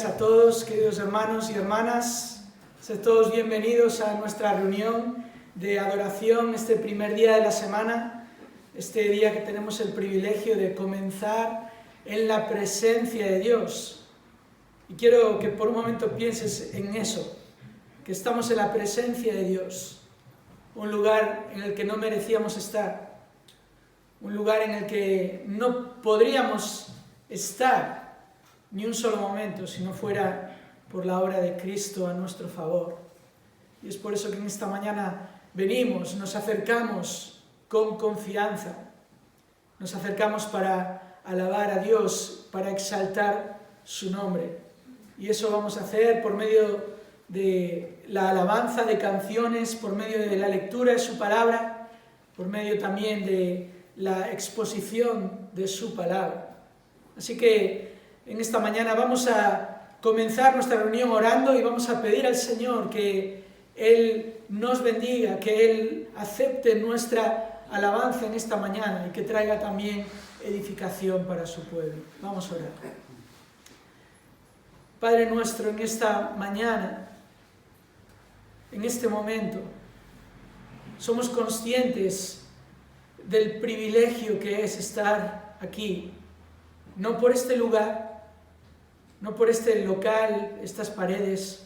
a todos, queridos hermanos y hermanas. Sed todos bienvenidos a nuestra reunión de adoración, este primer día de la semana, este día que tenemos el privilegio de comenzar en la presencia de Dios. Y quiero que por un momento pienses en eso, que estamos en la presencia de Dios, un lugar en el que no merecíamos estar, un lugar en el que no podríamos estar ni un solo momento si no fuera por la obra de Cristo a nuestro favor. Y es por eso que en esta mañana venimos, nos acercamos con confianza, nos acercamos para alabar a Dios, para exaltar su nombre. Y eso vamos a hacer por medio de la alabanza de canciones, por medio de la lectura de su palabra, por medio también de la exposición de su palabra. Así que en esta mañana vamos a comenzar nuestra reunión orando y vamos a pedir al Señor que Él nos bendiga, que Él acepte nuestra alabanza en esta mañana y que traiga también edificación para su pueblo. Vamos a orar. Padre nuestro, en esta mañana, en este momento, somos conscientes del privilegio que es estar aquí, no por este lugar, no por este local, estas paredes,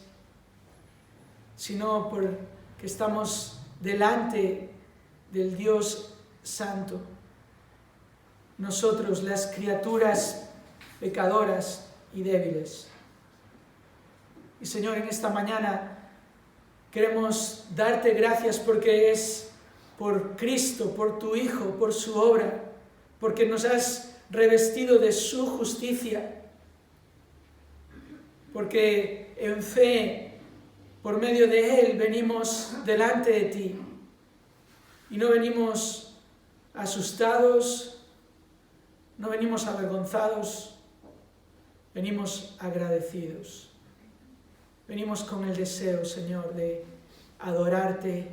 sino porque estamos delante del Dios Santo. Nosotros, las criaturas pecadoras y débiles. Y Señor, en esta mañana queremos darte gracias porque es por Cristo, por tu Hijo, por su obra, porque nos has revestido de su justicia, porque en fe, por medio de Él, venimos delante de ti y no venimos asustados, no venimos avergonzados, venimos agradecidos. Venimos con el deseo, Señor, de adorarte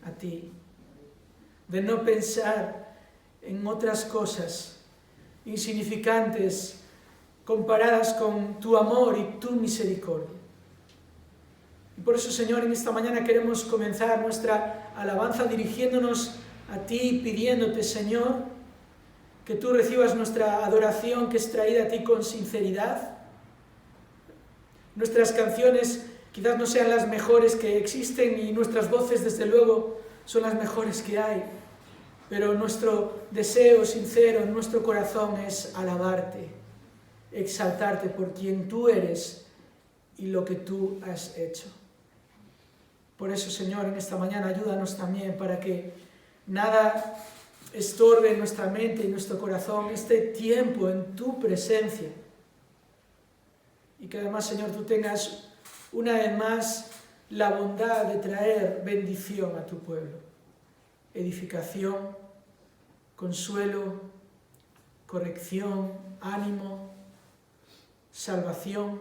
a ti, de no pensar en otras cosas insignificantes comparadas con tu amor y tu misericordia. Y por eso, Señor, en esta mañana queremos comenzar nuestra alabanza dirigiéndonos a ti, pidiéndote, Señor, que tú recibas nuestra adoración que es traída a ti con sinceridad. Nuestras canciones quizás no sean las mejores que existen y nuestras voces, desde luego, son las mejores que hay. Pero nuestro deseo sincero en nuestro corazón es alabarte, exaltarte por quien tú eres y lo que tú has hecho. Por eso, Señor, en esta mañana ayúdanos también para que nada estorbe en nuestra mente y nuestro corazón este tiempo en tu presencia. Y que además, Señor, tú tengas una vez más la bondad de traer bendición a tu pueblo, edificación, consuelo, corrección, ánimo, salvación.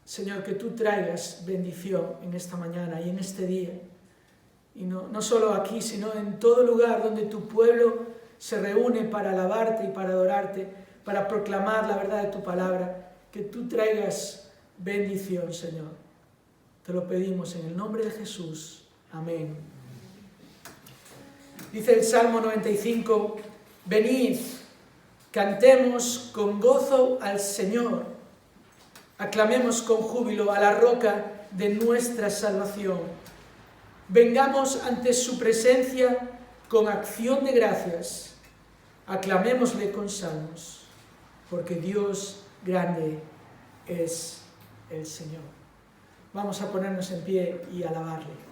Señor, que tú traigas bendición en esta mañana y en este día. Y no solo aquí, sino en todo lugar donde tu pueblo se reúne para alabarte y para adorarte, para proclamar la verdad de tu palabra. Que tú traigas bendición, Señor. Te lo pedimos en el nombre de Jesús. Amén. Dice el Salmo 95, venid, cantemos con gozo al Señor, aclamemos con júbilo a la roca de nuestra salvación. Vengamos ante su presencia con acción de gracias, aclamémosle con salmos, porque Dios grande es el Señor. Vamos a ponernos en pie y alabarle.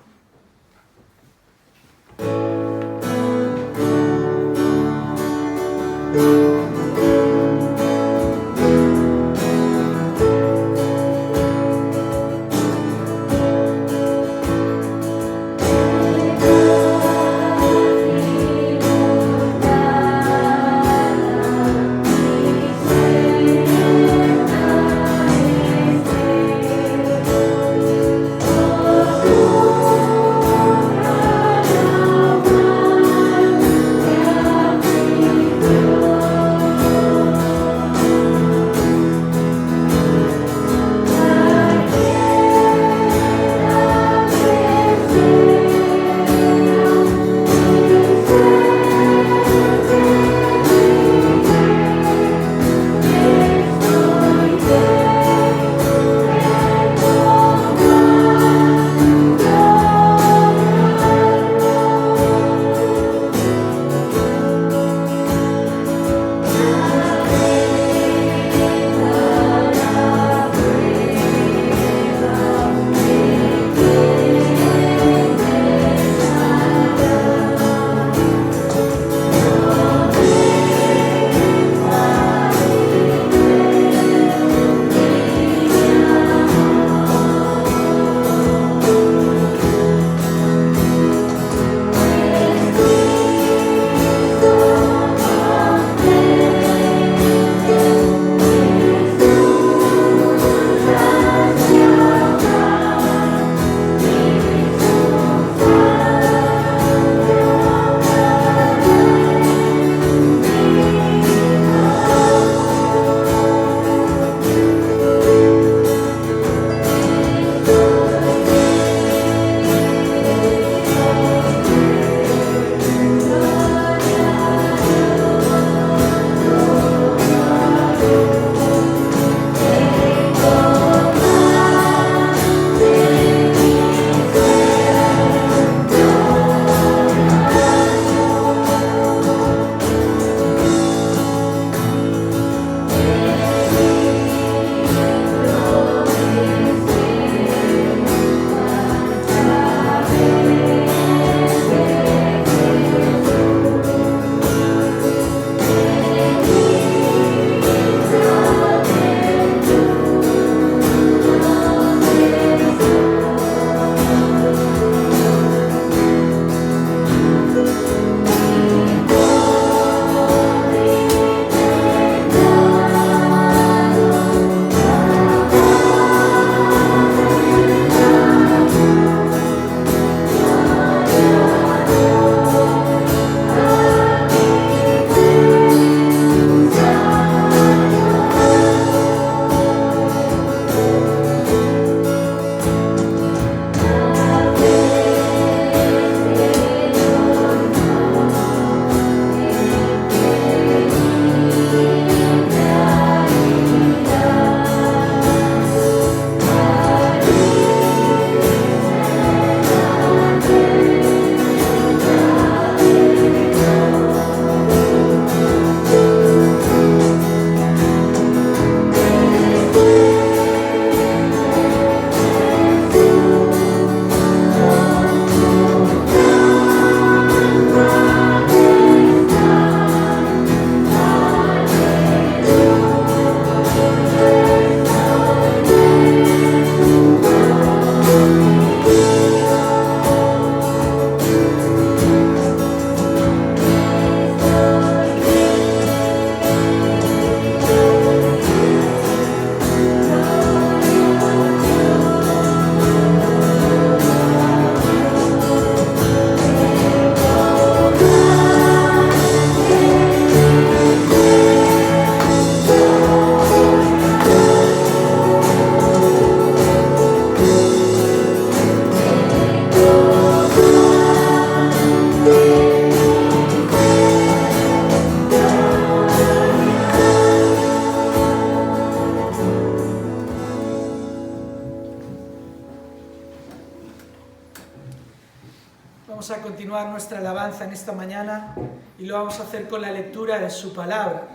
Vamos a continuar nuestra alabanza en esta mañana y lo vamos a hacer con la lectura de su palabra.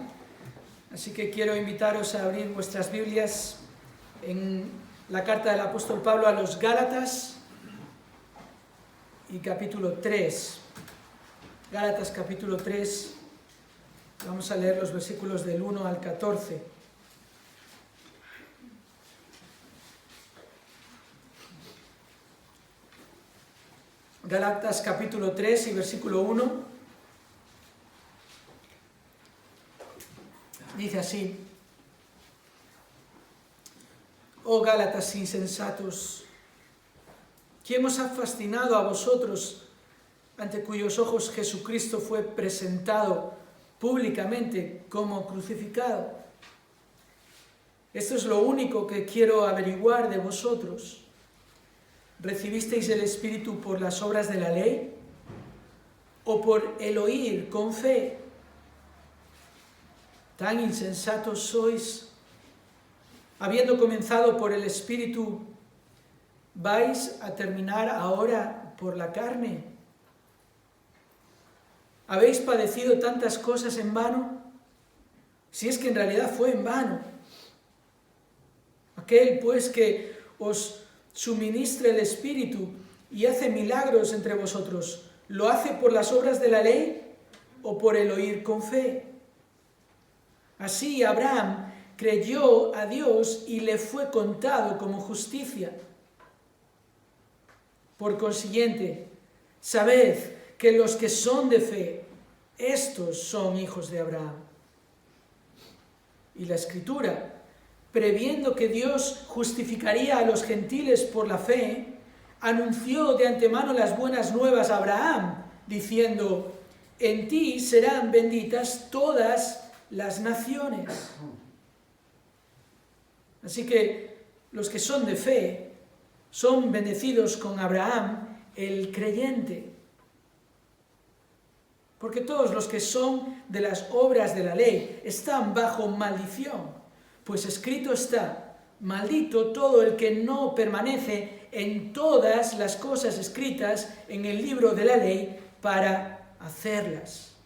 Así que quiero invitaros a abrir vuestras Biblias en la carta del apóstol Pablo a los Gálatas y capítulo 3. Gálatas capítulo 3, vamos a leer los versículos del 1 al 14. Gálatas capítulo 3 y versículo 1, dice así: Oh Gálatas insensatos, ¿quién os ha fascinado a vosotros, ante cuyos ojos Jesucristo fue presentado públicamente como crucificado? Esto es lo único que quiero averiguar de vosotros. ¿Recibisteis el Espíritu por las obras de la ley o por el oír con fe? Tan insensatos sois. Habiendo comenzado por el Espíritu, ¿vais a terminar ahora por la carne? ¿Habéis padecido tantas cosas en vano? Si es que en realidad fue en vano. Aquel pues que os suministra el Espíritu y hace milagros entre vosotros, ¿lo hace por las obras de la ley o por el oír con fe? Así Abraham creyó a Dios y le fue contado como justicia. Por consiguiente, sabed que los que son de fe, estos son hijos de Abraham. Y la Escritura, previendo que Dios justificaría a los gentiles por la fe, anunció de antemano las buenas nuevas a Abraham, diciendo: en ti serán benditas todas las naciones. Así que los que son de fe son bendecidos con Abraham, el creyente. Porque todos los que son de las obras de la ley están bajo maldición. Pues escrito está: maldito todo el que no permanece en todas las cosas escritas en el libro de la ley para hacerlas.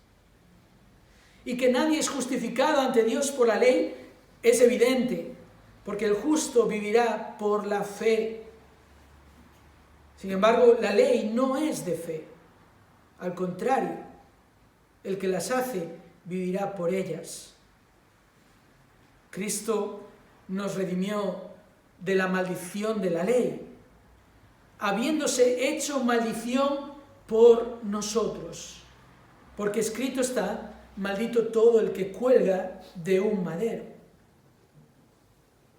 Y que nadie es justificado ante Dios por la ley es evidente, porque el justo vivirá por la fe. Sin embargo, la ley no es de fe. Al contrario, el que las hace vivirá por ellas. Cristo nos redimió de la maldición de la ley, habiéndose hecho maldición por nosotros. Porque escrito está: maldito todo el que cuelga de un madero.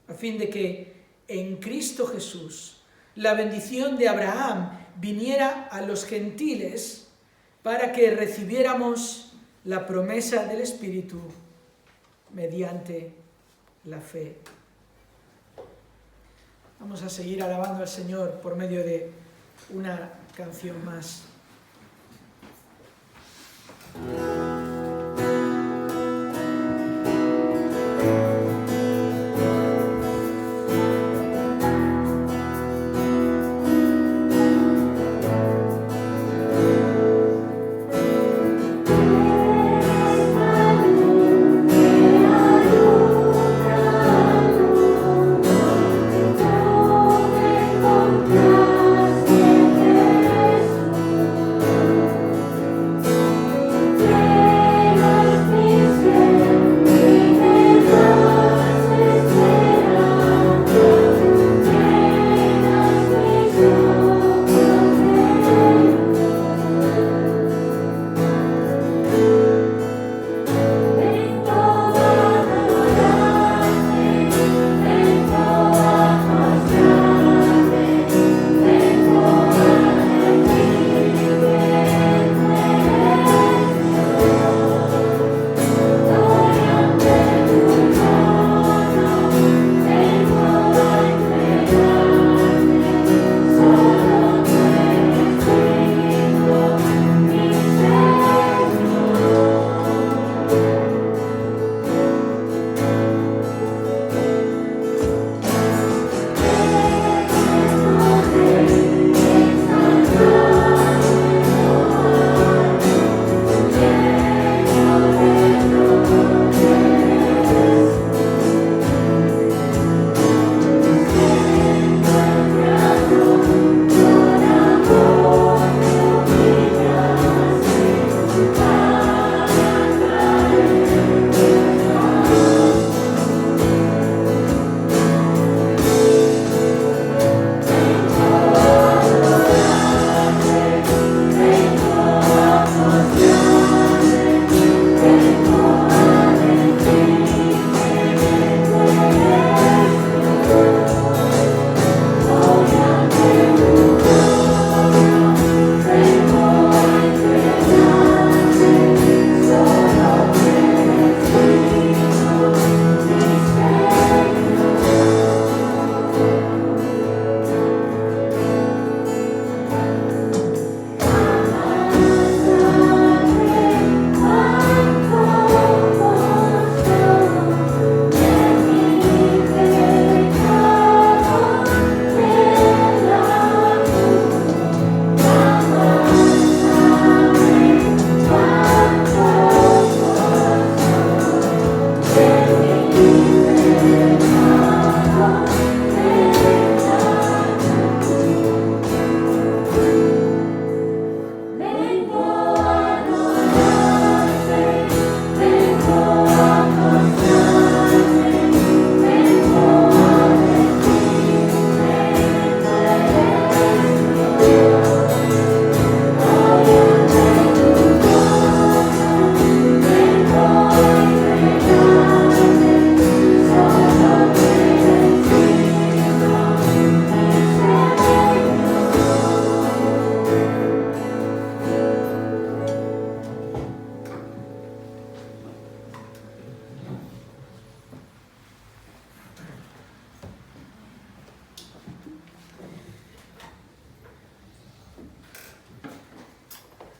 A fin de que en Cristo Jesús la bendición de Abraham viniera a los gentiles para que recibiéramos la promesa del Espíritu mediante la fe. Vamos a seguir alabando al Señor por medio de una canción más. Encontraste Jesús.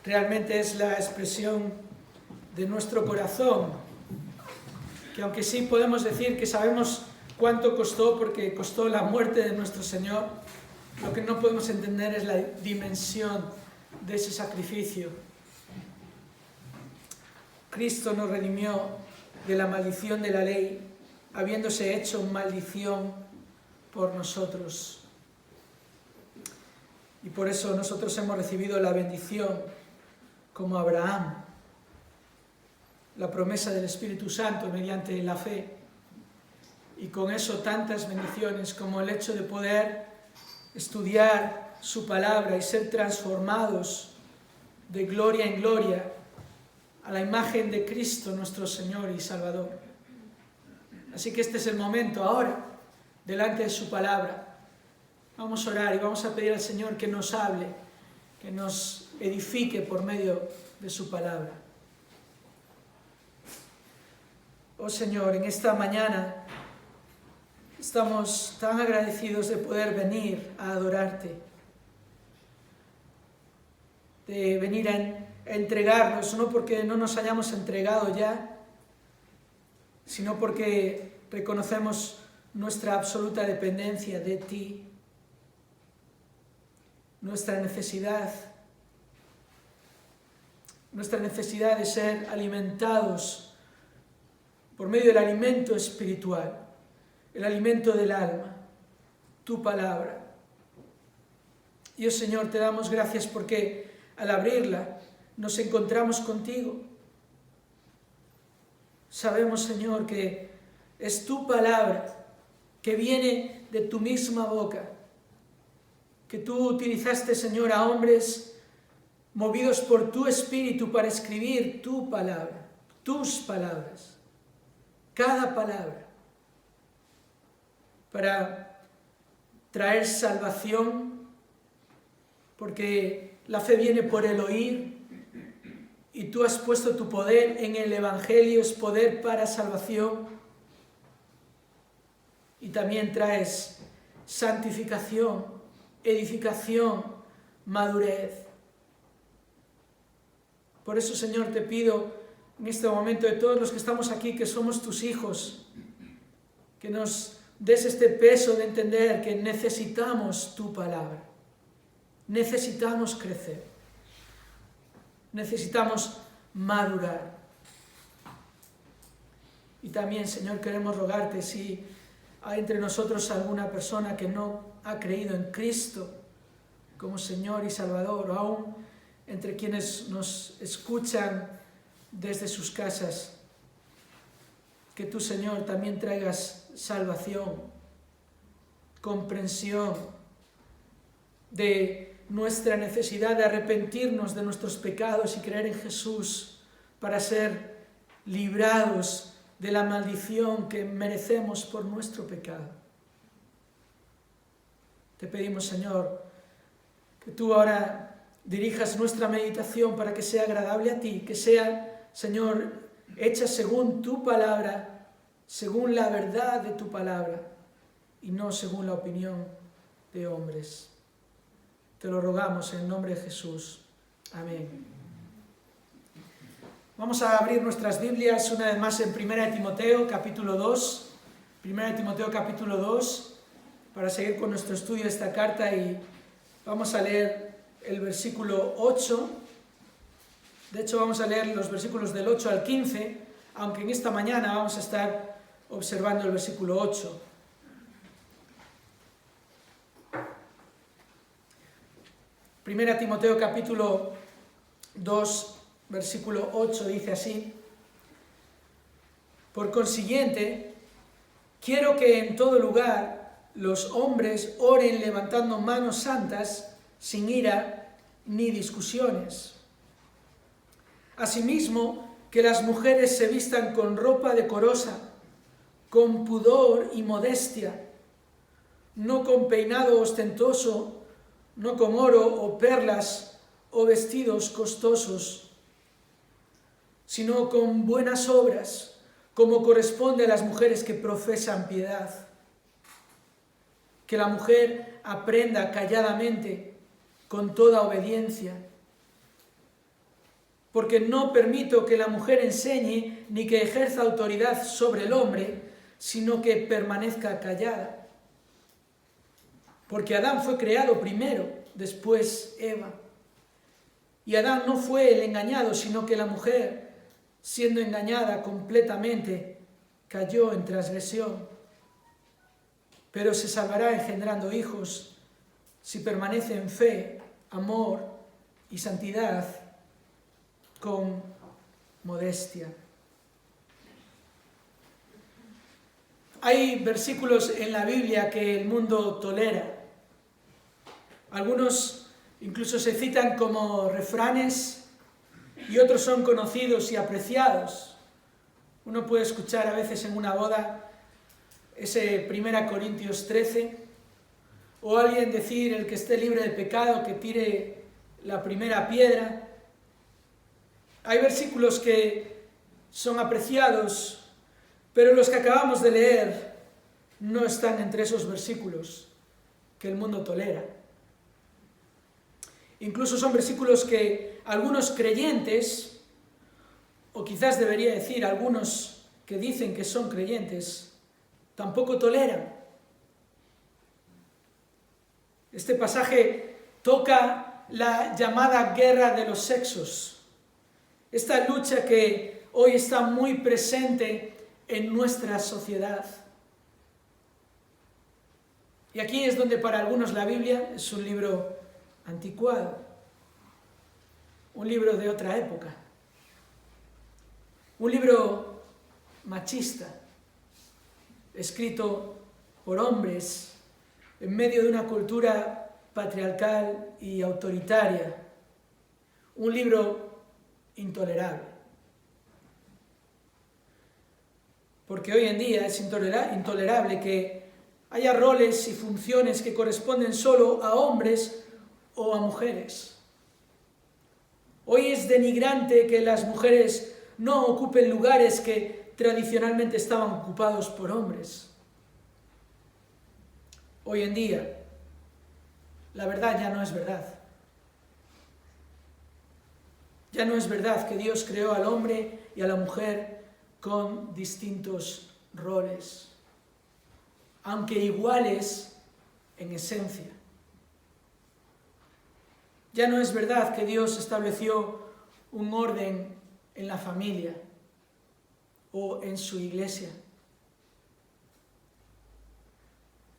realmente es la expresión de nuestro corazón, que aunque sí podemos decir que sabemos cuánto costó, porque costó la muerte de nuestro Señor, lo que no podemos entender es la dimensión de ese sacrificio. Cristo nos redimió de la maldición de la ley, habiéndose hecho maldición por nosotros. Y por eso nosotros hemos recibido la bendición como Abraham, la promesa del Espíritu Santo mediante la fe. Y con eso tantas bendiciones como el hecho de poder estudiar su palabra y ser transformados de gloria en gloria a la imagen de Cristo nuestro Señor y Salvador. Así que este es el momento ahora, delante de su palabra. Vamos a orar y vamos a pedir al Señor que nos hable, que nos edifique por medio de su palabra. Oh Señor, en esta mañana estamos tan agradecidos de poder venir a adorarte, de venir a entregarnos, no porque no nos hayamos entregado ya, sino porque reconocemos nuestra absoluta dependencia de ti, nuestra necesidad de ser alimentados por medio del alimento espiritual, el alimento del alma, tu palabra. Y, oh Señor, te damos gracias porque al abrirla nos encontramos contigo. Sabemos, Señor, que es tu palabra que viene de tu misma boca, que tú utilizaste, Señor, a hombres movidos por tu espíritu para escribir tu palabra, tus palabras, cada palabra, para traer salvación, porque la fe viene por el oír, y tú has puesto tu poder en el Evangelio, es poder para salvación, y también traes santificación, edificación, madurez. Por eso, Señor, te pido en este momento de todos los que estamos aquí, que somos tus hijos, que nos des este peso de entender que necesitamos tu palabra, necesitamos crecer, necesitamos madurar. Y también, Señor, queremos rogarte si hay entre nosotros alguna persona que no ha creído en Cristo como Señor y Salvador, o aún entre quienes nos escuchan desde sus casas, que tú, Señor, también traigas salvación, comprensión de nuestra necesidad de arrepentirnos de nuestros pecados y creer en Jesús para ser librados de la maldición que merecemos por nuestro pecado. Te pedimos, Señor, que tú ahora dirijas nuestra meditación para que sea agradable a ti, que sea, Señor, hecha según tu palabra, según la verdad de tu palabra y no según la opinión de hombres. Te lo rogamos en el nombre de Jesús. Amén. Vamos a abrir nuestras Biblias una vez más en 1 Timoteo capítulo 2. 1 Timoteo capítulo 2, para seguir con nuestro estudio de esta carta, y vamos a leer el versículo 8. De hecho, vamos a leer los versículos del 8 al 15, aunque en esta mañana vamos a estar observando el versículo 8. Primera Timoteo capítulo 2, versículo 8 dice así: por consiguiente, quiero que en todo lugar los hombres oren levantando manos santas, sin ira ni discusiones. Asimismo, que las mujeres se vistan con ropa decorosa, con pudor y modestia, no con peinado ostentoso, no con oro o perlas o vestidos costosos, sino con buenas obras, como corresponde a las mujeres que profesan piedad. Que la mujer aprenda calladamente, con toda obediencia. porque no permito que la mujer enseñe ni que ejerza autoridad sobre el hombre, sino que permanezca callada. Porque Adán fue creado primero, después Eva. Y Adán no fue el engañado, sino que la mujer, siendo engañada completamente, cayó en transgresión. Pero se salvará engendrando hijos si permanece en fe, amor y santidad con modestia. Hay versículos en la Biblia que el mundo tolera. Algunos incluso se citan como refranes y otros son conocidos y apreciados. Uno puede escuchar a veces en una boda ese 1 Corintios 13, o alguien decir: el que esté libre de pecado que tire la primera piedra. Hay versículos que son apreciados, pero los que acabamos de leer no están entre esos versículos que el mundo tolera. Incluso son versículos que algunos creyentes, o quizás debería decir algunos que dicen que son creyentes, tampoco toleran. Este pasaje toca la llamada guerra de los sexos, esta lucha que hoy está muy presente en nuestra sociedad. Y aquí es donde para algunos la Biblia es un libro anticuado, un libro de otra época, un libro machista, escrito por hombres en medio de una cultura patriarcal y autoritaria, un libro intolerable. Porque hoy en día es intolerable que haya roles y funciones que corresponden solo a hombres o a mujeres. Hoy es denigrante que las mujeres no ocupen lugares que tradicionalmente estaban ocupados por hombres. Hoy en día, la verdad ya no es verdad. Ya no es verdad que Dios creó al hombre y a la mujer con distintos roles, aunque iguales en esencia. Ya no es verdad que Dios estableció un orden en la familia o en su iglesia.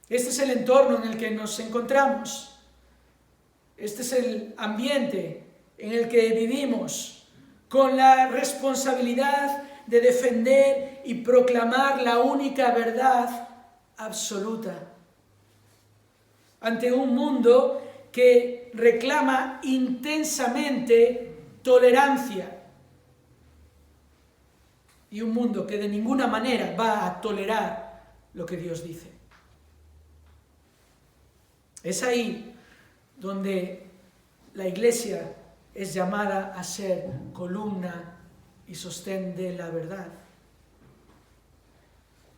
Este es el entorno en el que nos encontramos. Este es el ambiente en el que vivimos, con la responsabilidad de defender y proclamar la única verdad absoluta ante un mundo que reclama intensamente tolerancia y un mundo que de ninguna manera va a tolerar lo que Dios dice. Es ahí donde la Iglesia es llamada a ser columna y sostén de la verdad.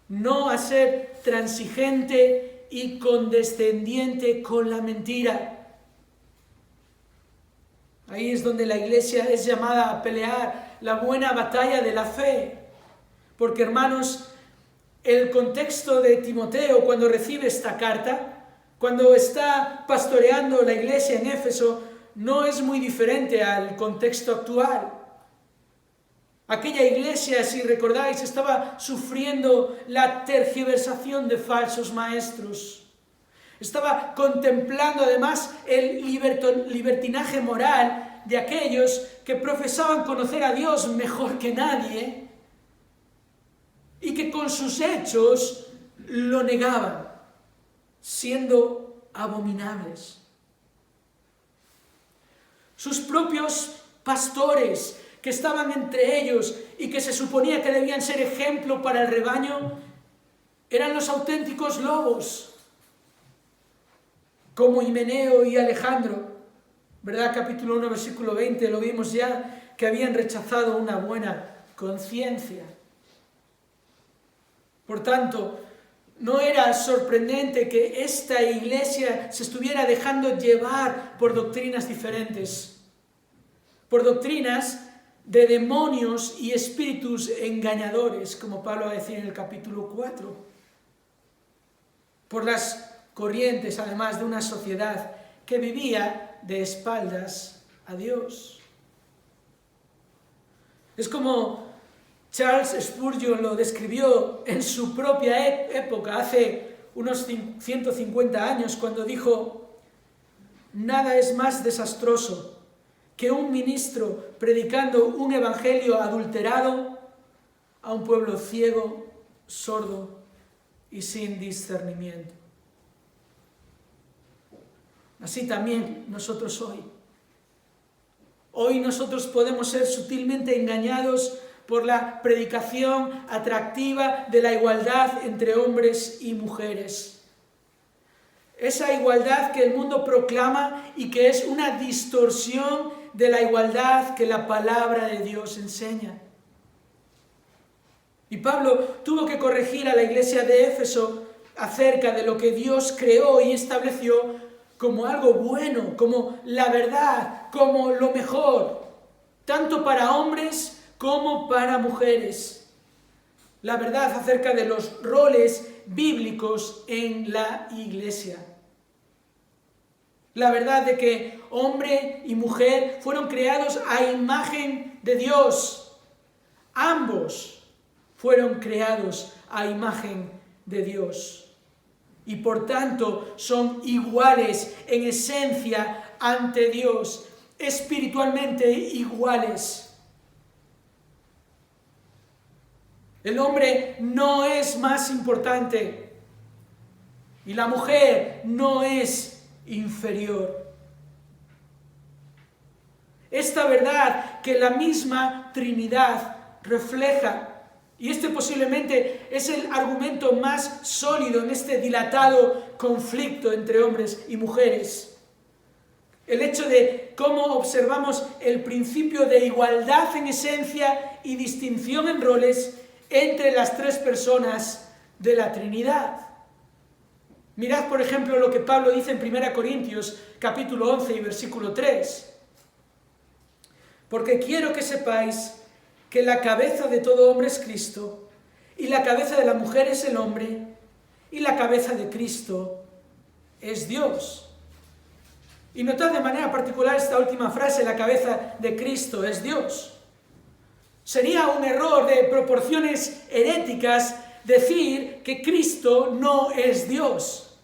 No a ser transigente y condescendiente con la mentira. Ahí es donde la Iglesia es llamada a pelear la buena batalla de la fe. Porque, hermanos, el contexto de Timoteo cuando recibe esta carta, cuando está pastoreando la iglesia en Éfeso, no es muy diferente al contexto actual. Aquella iglesia, si recordáis, estaba sufriendo la tergiversación de falsos maestros. Estaba contemplando además el libertinaje moral de aquellos que profesaban conocer a Dios mejor que nadie y que con sus hechos lo negaban, siendo abominables. Sus propios pastores, que estaban entre ellos y que se suponía que debían ser ejemplo para el rebaño, eran los auténticos lobos, como Himeneo y Alejandro, ¿verdad? Capítulo 1, versículo 20, lo vimos ya, que habían rechazado una buena conciencia. Por tanto, no era sorprendente que esta iglesia se estuviera dejando llevar por doctrinas diferentes, por doctrinas de demonios y espíritus engañadores, como Pablo va a decir en el capítulo 4, por las corrientes, además, de una sociedad que vivía de espaldas a Dios. Es como Charles Spurgeon lo describió en su propia época, hace unos 150 años, cuando dijo: nada es más desastroso que un ministro predicando un evangelio adulterado a un pueblo ciego, sordo y sin discernimiento. Así también nosotros hoy. Hoy nosotros podemos ser sutilmente engañados por la predicación atractiva de la igualdad entre hombres y mujeres. Esa igualdad que el mundo proclama y que es una distorsión de la igualdad que la palabra de Dios enseña. Y Pablo tuvo que corregir a la iglesia de Éfeso acerca de lo que Dios creó y estableció como algo bueno, como la verdad, como lo mejor, tanto para hombres como para mujeres. La verdad acerca de los roles bíblicos en la iglesia. La verdad de que hombre y mujer fueron creados a imagen de Dios. Ambos fueron creados a imagen de Dios. Y por tanto son iguales en esencia ante Dios, espiritualmente iguales. El hombre no es más importante y la mujer no es inferior. Esta verdad que la misma Trinidad refleja, y este posiblemente es el argumento más sólido en este dilatado conflicto entre hombres y mujeres. El hecho de cómo observamos el principio de igualdad en esencia y distinción en roles entre las tres personas de la Trinidad. Mirad, por ejemplo, lo que Pablo dice en 1 Corintios, capítulo 11 y versículo 3. Porque quiero que sepáis que la cabeza de todo hombre es Cristo, y la cabeza de la mujer es el hombre, y la cabeza de Cristo es Dios. Y notad de manera particular esta última frase: la cabeza de Cristo es Dios. Sería un error de proporciones heréticas decir que Cristo no es Dios,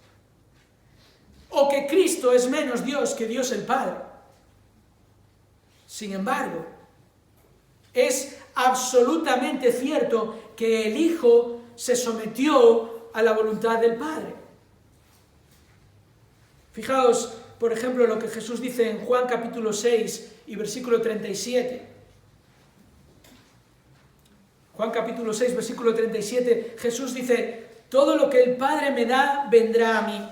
o que Cristo es menos Dios que Dios el Padre. Sin embargo, es absolutamente cierto que el Hijo se sometió a la voluntad del Padre. Fijaos, por ejemplo, lo que Jesús dice en Juan capítulo 6 y versículo 37. Juan capítulo 6, versículo 37, Jesús dice: todo lo que el Padre me da, vendrá a mí,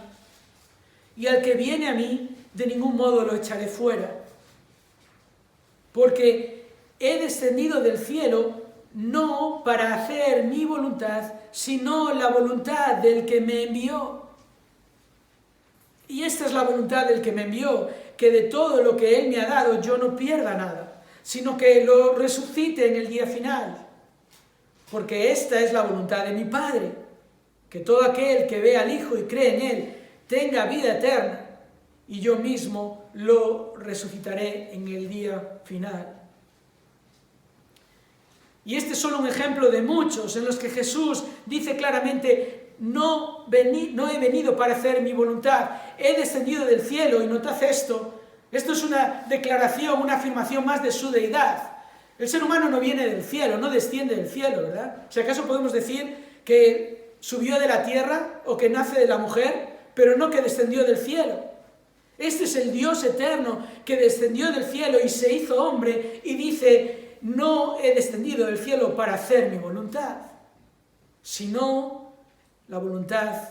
y al que viene a mí, de ningún modo lo echaré fuera. Porque he descendido del cielo no para hacer mi voluntad, sino la voluntad del que me envió. Y esta es la voluntad del que me envió, que de todo lo que Él me ha dado yo no pierda nada, sino que lo resucite en el día final. Porque esta es la voluntad de mi Padre, que todo aquel que ve al Hijo y cree en Él tenga vida eterna, y yo mismo lo resucitaré en el día final. Y este es solo un ejemplo de muchos en los que Jesús dice claramente: no he venido para hacer mi voluntad, he descendido del cielo. Y notad esto es una declaración, una afirmación más de su deidad. El ser humano no viene del cielo, no desciende del cielo, ¿verdad? Si acaso podemos decir que subió de la tierra o que nace de la mujer, pero no que descendió del cielo. Este es el Dios eterno que descendió del cielo y se hizo hombre y dice: no he descendido del cielo para hacer mi voluntad, sino la voluntad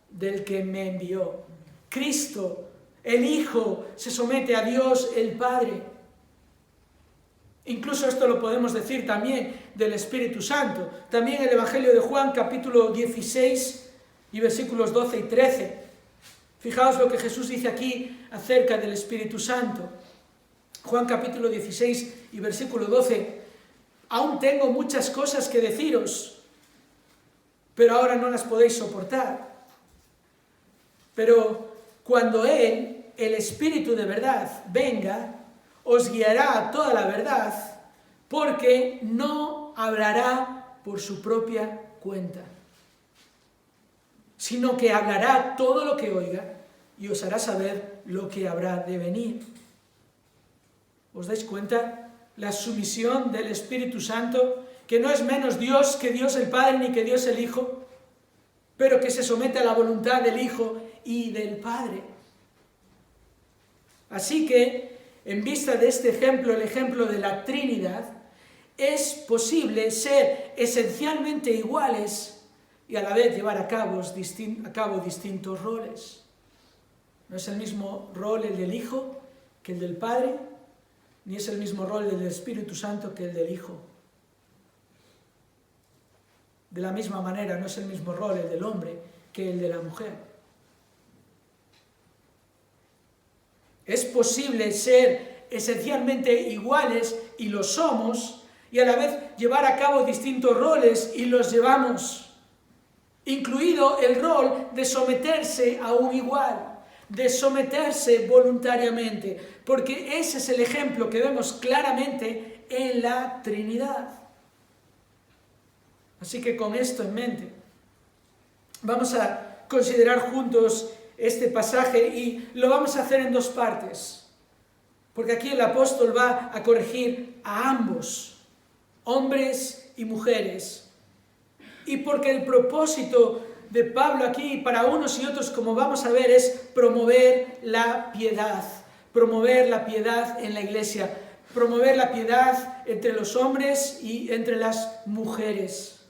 del que me envió. Cristo, el Hijo, se somete a Dios el Padre. Incluso esto lo podemos decir también del Espíritu Santo. También el Evangelio de Juan, capítulo 16 y versículos 12 y 13. Fijaos lo que Jesús dice aquí acerca del Espíritu Santo. Juan capítulo 16 y versículo 12. aún tengo muchas cosas que deciros, pero ahora no las podéis soportar. Pero cuando Él, el Espíritu de verdad, venga, os guiará a toda la verdad, porque no hablará por su propia cuenta, sino que hablará todo lo que oiga y os hará saber lo que habrá de venir. ¿Os dais cuenta? La sumisión del Espíritu Santo, que no es menos Dios que Dios el Padre ni que Dios el Hijo, pero que se somete a la voluntad del Hijo y del Padre. Así que, en vista de este ejemplo, el ejemplo de la Trinidad, es posible ser esencialmente iguales y a la vez llevar a cabo distintos roles. No es el mismo rol el del Hijo que el del Padre, ni es el mismo rol del Espíritu Santo que el del Hijo. De la misma manera, no es el mismo rol el del hombre que el de la mujer. Es posible ser esencialmente iguales, y lo somos, y a la vez llevar a cabo distintos roles, y los llevamos, incluido el rol de someterse a un igual, de someterse voluntariamente, porque ese es el ejemplo que vemos claramente en la Trinidad. Así que con esto en mente, vamos a considerar juntos este pasaje y lo vamos a hacer en dos partes, porque aquí el apóstol va a corregir a ambos, hombres y mujeres, y porque el propósito de Pablo aquí para unos y otros, como vamos a ver, es promover la piedad en la iglesia, promover la piedad entre los hombres y entre las mujeres.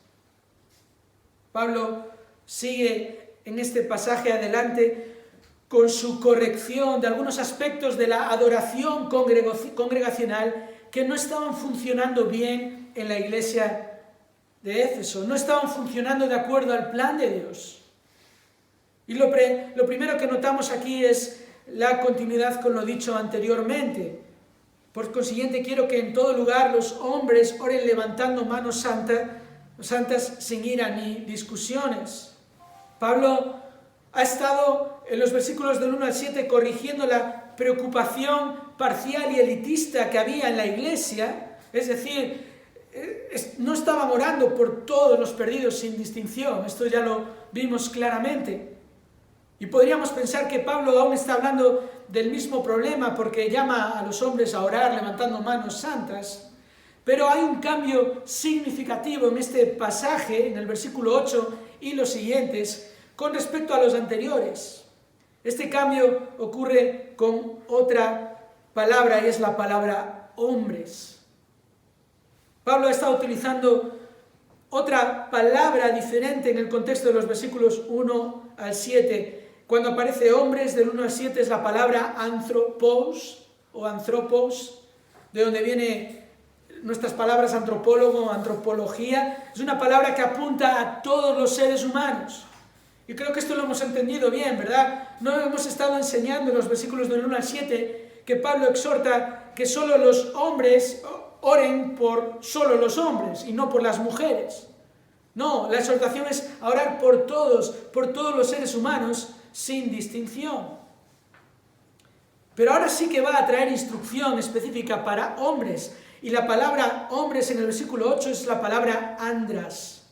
Pablo sigue en este pasaje adelante con su corrección de algunos aspectos de la adoración congregacional que no estaban funcionando bien en la iglesia de Éfeso, no estaban funcionando de acuerdo al plan de Dios. Y lo primero que notamos aquí es la continuidad con lo dicho anteriormente. Por consiguiente, quiero que en todo lugar los hombres oren levantando manos santas sin ira ni discusiones. Pablo ha estado en los versículos del 1 al 7 corrigiendo la preocupación parcial y elitista que había en la iglesia, es decir, no estaban orando por todos los perdidos sin distinción. Esto ya lo vimos claramente. Y podríamos pensar que Pablo aún está hablando del mismo problema porque llama a los hombres a orar levantando manos santas. Pero hay un cambio significativo en este pasaje, en el versículo 8 y los siguientes, con respecto a los anteriores. Este cambio ocurre con otra palabra y es la palabra hombres. Pablo está utilizando otra palabra diferente en el contexto de los versículos 1 al 7. Cuando aparece hombres, del 1 al 7 es la palabra anthropos o anthropos, de donde viene nuestras palabras antropólogo o antropología. Es una palabra que apunta a todos los seres humanos. Y creo que esto lo hemos entendido bien, ¿verdad? No hemos estado enseñando en los versículos del 1 al 7 que Pablo exhorta que solo los hombres oren por solo los hombres y no por las mujeres. No, la exhortación es a orar por todos los seres humanos sin distinción. Pero ahora sí que va a traer instrucción específica para hombres. Y la palabra hombres en el versículo 8 es la palabra andras.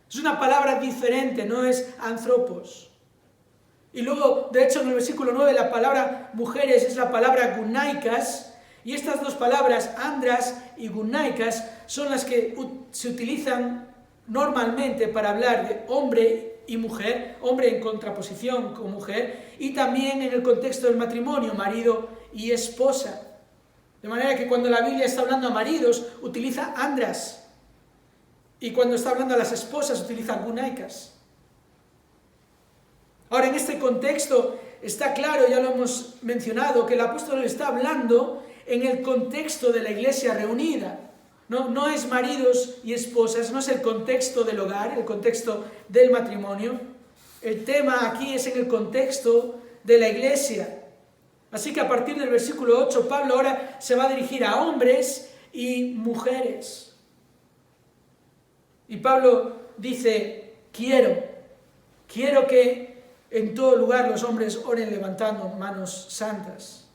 Es una palabra diferente, no es anthropos. Y luego, de hecho, en el versículo 9 la palabra mujeres es la palabra gunaikas. Y estas dos palabras, andras y gunaikas, son las que se utilizan normalmente para hablar de hombre y mujer, hombre en contraposición con mujer, y también en el contexto del matrimonio, marido y esposa. De manera que cuando la Biblia está hablando a maridos, utiliza andras, y cuando está hablando a las esposas, utiliza gunaikas. Ahora, en este contexto está claro, ya lo hemos mencionado, que el apóstol está hablando en el contexto de la iglesia reunida. No es maridos y esposas, no es el contexto del hogar, el contexto del matrimonio. El tema aquí es en el contexto de la iglesia. Así que a partir del versículo 8, Pablo ahora se va a dirigir a hombres y mujeres. Y Pablo dice, quiero que en todo lugar los hombres oren levantando manos santas.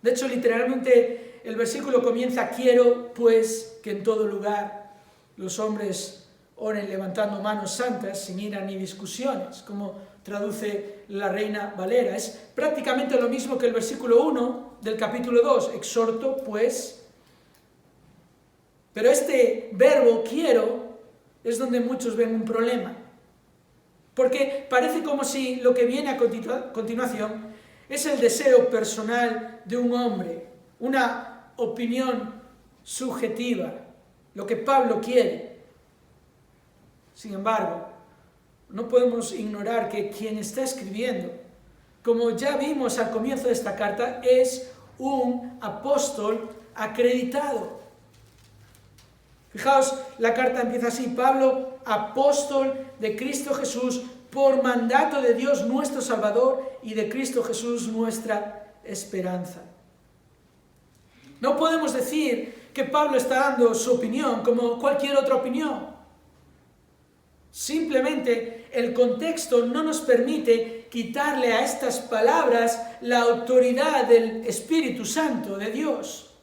De hecho, literalmente el versículo comienza, quiero pues que en todo lugar los hombres oren levantando manos santas sin ira ni discusiones, como traduce la Reina Valera. Es prácticamente lo mismo que el versículo 1 del capítulo 2, exhorto pues. Pero este verbo quiero es donde muchos ven un problema. Porque parece como si lo que viene a continuación es el deseo personal de un hombre, una opinión subjetiva, lo que Pablo quiere. Sin embargo, no podemos ignorar que quien está escribiendo, como ya vimos al comienzo de esta carta, es un apóstol acreditado. Fijaos, la carta empieza así, Pablo, apóstol de Cristo Jesús, por mandato de Dios nuestro Salvador y de Cristo Jesús nuestra esperanza. No podemos decir que Pablo está dando su opinión como cualquier otra opinión. Simplemente el contexto no nos permite quitarle a estas palabras la autoridad del Espíritu Santo de Dios.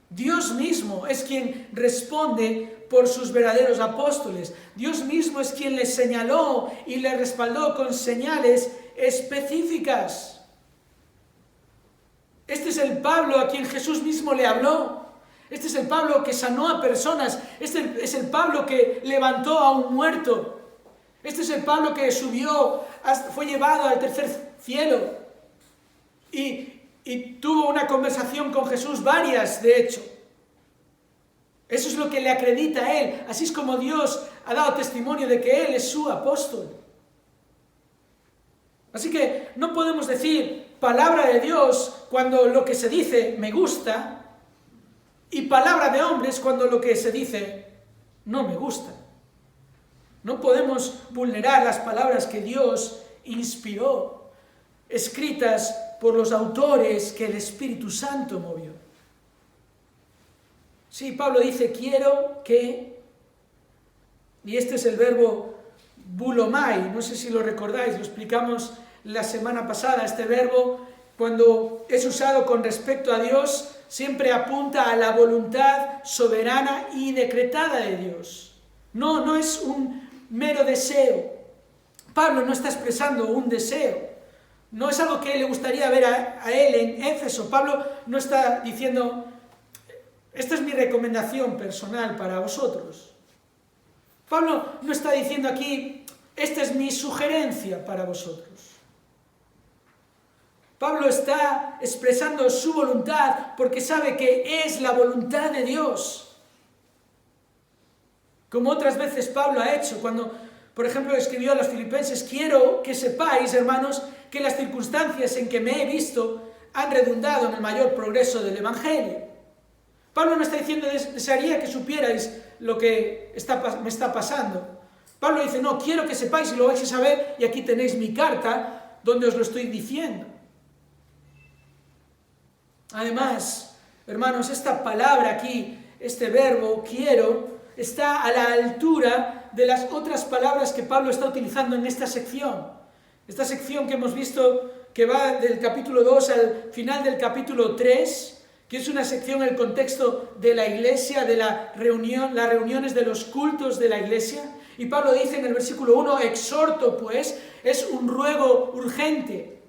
Dios mismo es quien responde por sus verdaderos apóstoles. Dios mismo es quien les señaló y les respaldó con señales específicas. Este es el Pablo a quien Jesús mismo le habló. Este es el Pablo que sanó a personas. Este es el Pablo que levantó a un muerto. Este es el Pablo que fue llevado al tercer cielo. Y tuvo una conversación con Jesús, varias de hecho. Eso es lo que le acredita a él. Así es como Dios ha dado testimonio de que él es su apóstol. Así que no podemos decir palabra de Dios cuando lo que se dice me gusta y palabra de hombres cuando lo que se dice no me gusta. No podemos vulnerar las palabras que Dios inspiró, escritas por los autores que el Espíritu Santo movió. Sí, Pablo dice, quiero que, y este es el verbo bulomai, no sé si lo recordáis, lo explicamos la semana pasada, este verbo, cuando es usado con respecto a Dios, siempre apunta a la voluntad soberana y decretada de Dios. No es un mero deseo. Pablo no está expresando un deseo. No es algo que le gustaría ver a él en Éfeso. Pablo no está diciendo, esta es mi recomendación personal para vosotros. Pablo no está diciendo aquí, esta es mi sugerencia para vosotros. Pablo está expresando su voluntad porque sabe que es la voluntad de Dios. Como otras veces Pablo ha hecho cuando, por ejemplo, escribió a los filipenses, quiero que sepáis, hermanos, que las circunstancias en que me he visto han redundado en el mayor progreso del Evangelio. Pablo no está diciendo, desearía que supierais lo que me está pasando. Pablo dice, no, quiero que sepáis y lo vais a saber, y aquí tenéis mi carta donde os lo estoy diciendo. Además, hermanos, esta palabra aquí, este verbo, quiero, está a la altura de las otras palabras que Pablo está utilizando en esta sección. Esta sección que hemos visto que va del capítulo 2 al final del capítulo 3, que es una sección en el contexto de la iglesia, de la reunión, las reuniones de los cultos de la iglesia. Y Pablo dice en el versículo 1, exhorto pues, es un ruego urgente.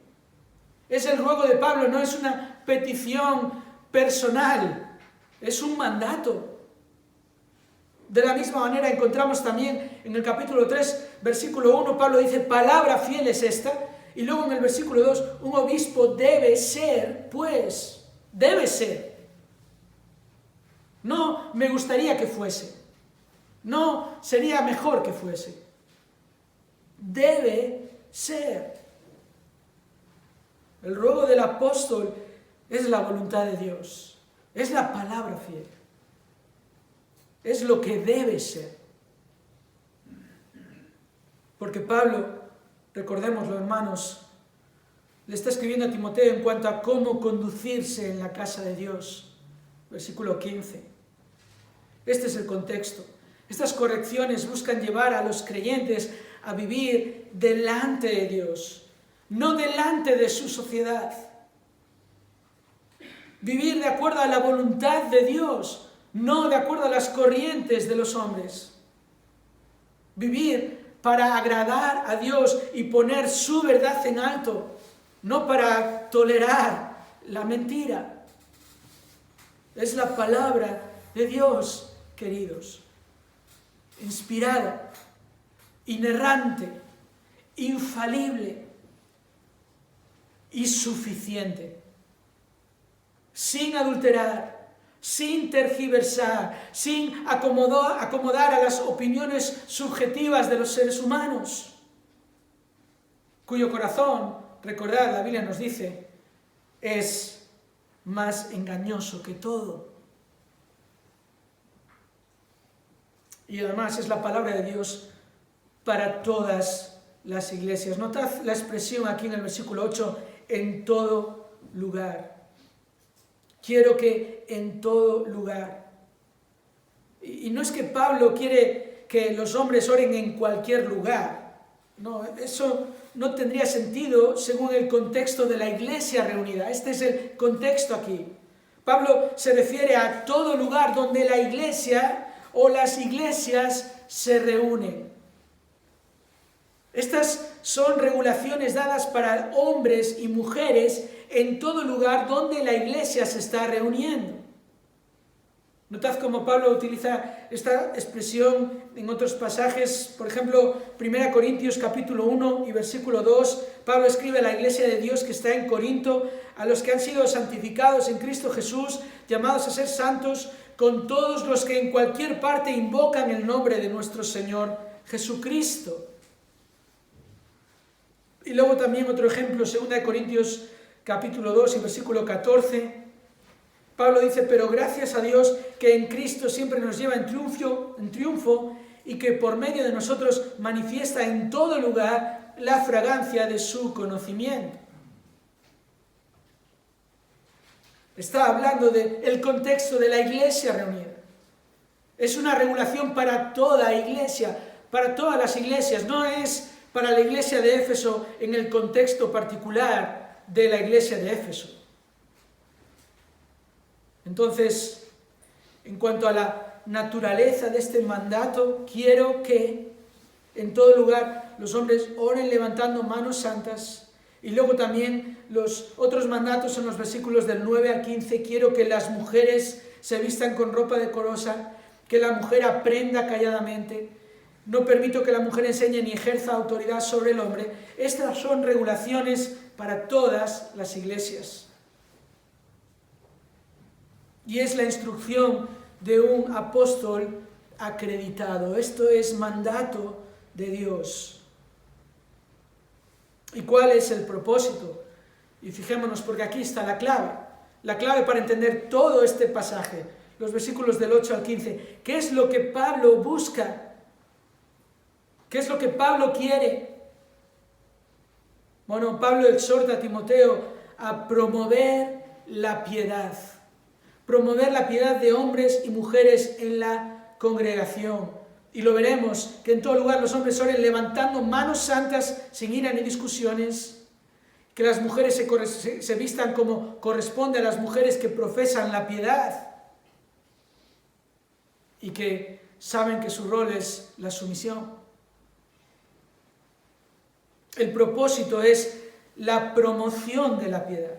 Es el ruego de Pablo, no es una petición personal, es un mandato. De la misma manera encontramos también en el capítulo 3, versículo 1, Pablo dice, palabra fiel es esta, y luego en el versículo 2, un obispo debe ser, pues, debe ser. No me gustaría que fuese, no sería mejor que fuese. Debe ser. El ruego del apóstol es la voluntad de Dios, es la palabra fiel. Es lo que debe ser. Porque Pablo, recordémoslo hermanos, le está escribiendo a Timoteo en cuanto a cómo conducirse en la casa de Dios. Versículo 15. Este es el contexto. Estas correcciones buscan llevar a los creyentes a vivir delante de Dios, no delante de su sociedad. Vivir de acuerdo a la voluntad de Dios, no de acuerdo a las corrientes de los hombres. Vivir para agradar a Dios y poner su verdad en alto, no para tolerar la mentira. Es la palabra de Dios, queridos, inspirada, inerrante, infalible y suficiente, sin adulterar, sin tergiversar, sin acomodar a las opiniones subjetivas de los seres humanos, cuyo corazón, recordad, la Biblia nos dice, es más engañoso que todo. Y además es la palabra de Dios para todas las iglesias. Notad la expresión aquí en el versículo 8, en todo lugar. Quiero que en todo lugar. Y no es que Pablo quiere que los hombres oren en cualquier lugar. No, eso no tendría sentido según el contexto de la iglesia reunida. Este es el contexto aquí. Pablo se refiere a todo lugar donde la iglesia o las iglesias se reúnen. Estas son regulaciones dadas para hombres y mujeres en todo lugar donde la iglesia se está reuniendo. Notad cómo Pablo utiliza esta expresión en otros pasajes. Por ejemplo, 1 Corintios capítulo 1 y versículo 2, Pablo escribe a la iglesia de Dios que está en Corinto, a los que han sido santificados en Cristo Jesús, llamados a ser santos, con todos los que en cualquier parte invocan el nombre de nuestro Señor Jesucristo. Y luego también otro ejemplo, 2 Corintios capítulo 2 y versículo 14, Pablo dice, pero gracias a Dios que en Cristo siempre nos lleva en triunfo y que por medio de nosotros manifiesta en todo lugar la fragancia de su conocimiento. Está hablando del contexto de la iglesia reunida. Es una regulación para toda iglesia, para todas las iglesias, no es para la iglesia de Éfeso en el contexto particular de la iglesia de Éfeso. Entonces, en cuanto a la naturaleza de este mandato, quiero que en todo lugar los hombres oren levantando manos santas. Y luego también los otros mandatos en los versículos del 9 al 15, quiero que las mujeres se vistan con ropa decorosa, que la mujer aprenda calladamente. No permito que la mujer enseñe ni ejerza autoridad sobre el hombre. Estas son regulaciones para todas las iglesias. Y es la instrucción de un apóstol acreditado. Esto es mandato de Dios. ¿Y cuál es el propósito? Y fijémonos, porque aquí está la clave para entender todo este pasaje, los versículos del 8 al 15. ¿Qué es lo que Pablo busca? ¿Qué es lo que Pablo quiere? Bueno, Pablo exhorta a Timoteo a promover la piedad. Promover la piedad de hombres y mujeres en la congregación. Y lo veremos, que en todo lugar los hombres oren levantando manos santas sin ira ni discusiones. Que las mujeres se vistan como corresponde a las mujeres que profesan la piedad. Y que saben que su rol es la sumisión. El propósito es la promoción de la piedad.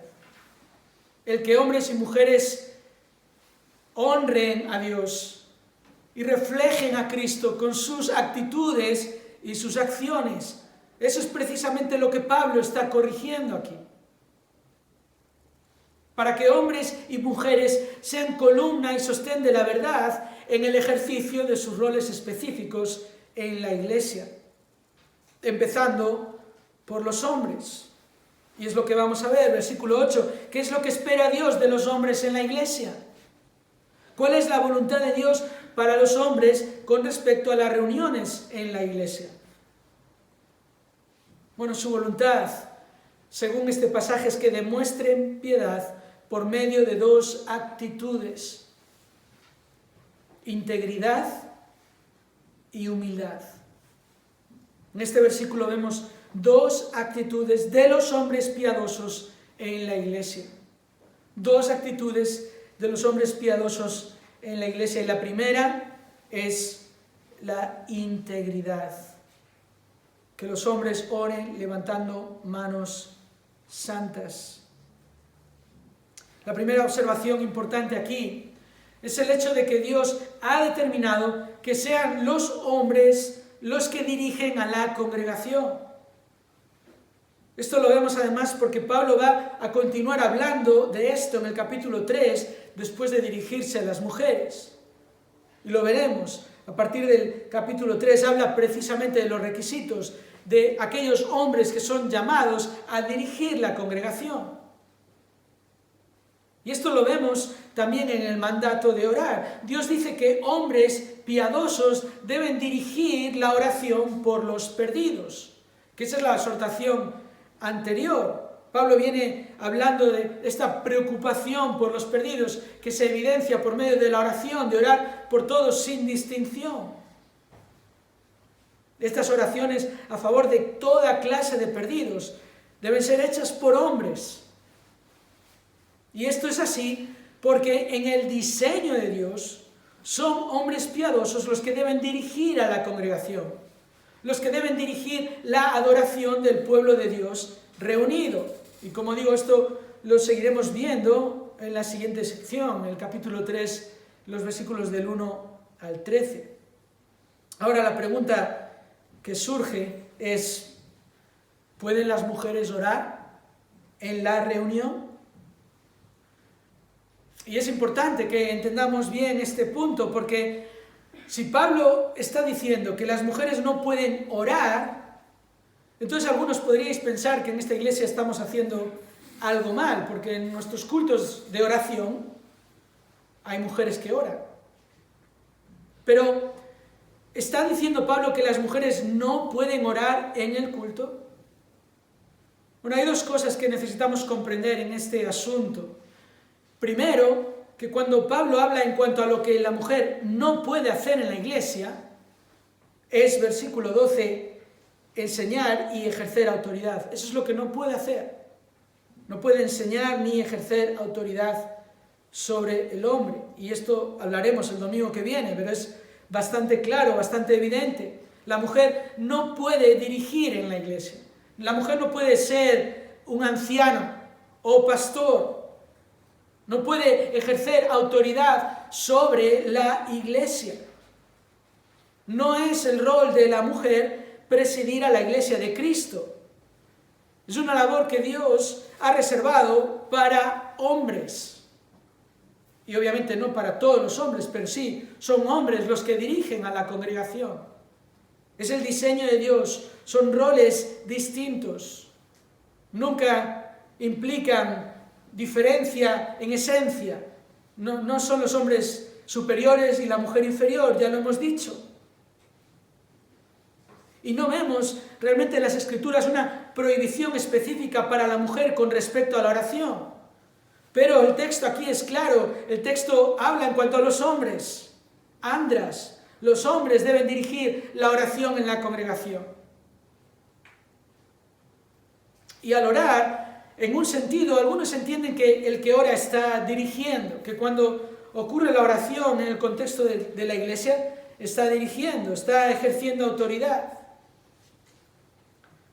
El que hombres y mujeres honren a Dios y reflejen a Cristo con sus actitudes y sus acciones. Eso es precisamente lo que Pablo está corrigiendo aquí. Para que hombres y mujeres sean columna y sostén de la verdad en el ejercicio de sus roles específicos en la iglesia. Empezando por los hombres. Y es lo que vamos a ver, versículo 8. ¿Qué es lo que espera Dios de los hombres en la iglesia? ¿Cuál es la voluntad de Dios para los hombres con respecto a las reuniones en la iglesia? Bueno, su voluntad, según este pasaje, es que demuestren piedad por medio de dos actitudes: integridad y humildad. En este versículo vemos dos actitudes de los hombres piadosos en la iglesia. Dos actitudes de los hombres piadosos en la iglesia. Y la primera es la integridad. Que los hombres oren levantando manos santas. La primera observación importante aquí es el hecho de que Dios ha determinado que sean los hombres los que dirigen a la congregación. Esto lo vemos además porque Pablo va a continuar hablando de esto en el capítulo 3, después de dirigirse a las mujeres. Y lo veremos. A partir del capítulo 3 habla precisamente de los requisitos de aquellos hombres que son llamados a dirigir la congregación. Y esto lo vemos también en el mandato de orar. Dios dice que hombres piadosos deben dirigir la oración por los perdidos, que esa es la exhortación anterior. Pablo viene hablando de esta preocupación por los perdidos que se evidencia por medio de la oración, de orar por todos sin distinción. Estas oraciones a favor de toda clase de perdidos deben ser hechas por hombres. Y esto es así porque en el diseño de Dios son hombres piadosos los que deben dirigir a la congregación, los que deben dirigir la adoración del pueblo de Dios reunido. Y como digo, esto lo seguiremos viendo en la siguiente sección, en el capítulo 3, los versículos del 1 al 13. Ahora la pregunta que surge es, ¿pueden las mujeres orar en la reunión? Y es importante que entendamos bien este punto, porque si Pablo está diciendo que las mujeres no pueden orar, entonces algunos podríais pensar que en esta iglesia estamos haciendo algo mal, porque en nuestros cultos de oración hay mujeres que oran. Pero, ¿está diciendo Pablo que las mujeres no pueden orar en el culto? Bueno, hay dos cosas que necesitamos comprender en este asunto. Primero, que cuando Pablo habla en cuanto a lo que la mujer no puede hacer en la iglesia, es, versículo 12, enseñar y ejercer autoridad. Eso es lo que no puede hacer. No puede enseñar ni ejercer autoridad sobre el hombre. Y esto hablaremos el domingo que viene, pero es bastante claro, bastante evidente. La mujer no puede dirigir en la iglesia. La mujer no puede ser un anciano o pastor. No puede ejercer autoridad sobre la iglesia. No es el rol de la mujer presidir a la iglesia de Cristo. Es una labor que Dios ha reservado para hombres. Y obviamente no para todos los hombres, pero sí, son hombres los que dirigen a la congregación. Es el diseño de Dios, son roles distintos. Nunca implican diferencia en esencia. No son los hombres superiores y la mujer inferior, ya lo hemos dicho. Y no vemos realmente en las Escrituras una prohibición específica para la mujer con respecto a la oración. Pero el texto aquí es claro, el texto habla en cuanto a los hombres. Andras, los hombres deben dirigir la oración en la congregación. Y al orar, en un sentido, algunos entienden que el que ora está dirigiendo, que cuando ocurre la oración en el contexto de la iglesia, está dirigiendo, está ejerciendo autoridad.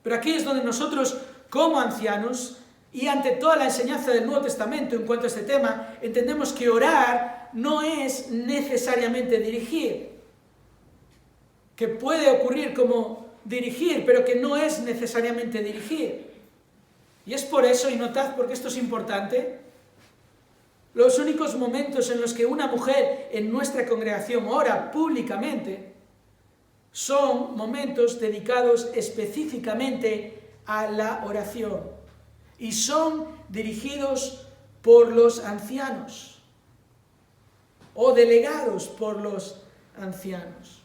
Pero aquí es donde nosotros, como ancianos, y ante toda la enseñanza del Nuevo Testamento en cuanto a este tema, entendemos que orar no es necesariamente dirigir, que puede ocurrir como dirigir, pero que no es necesariamente dirigir. Y es por eso, y notad porque esto es importante, los únicos momentos en los que una mujer en nuestra congregación ora públicamente son momentos dedicados específicamente a la oración y son dirigidos por los ancianos o delegados por los ancianos.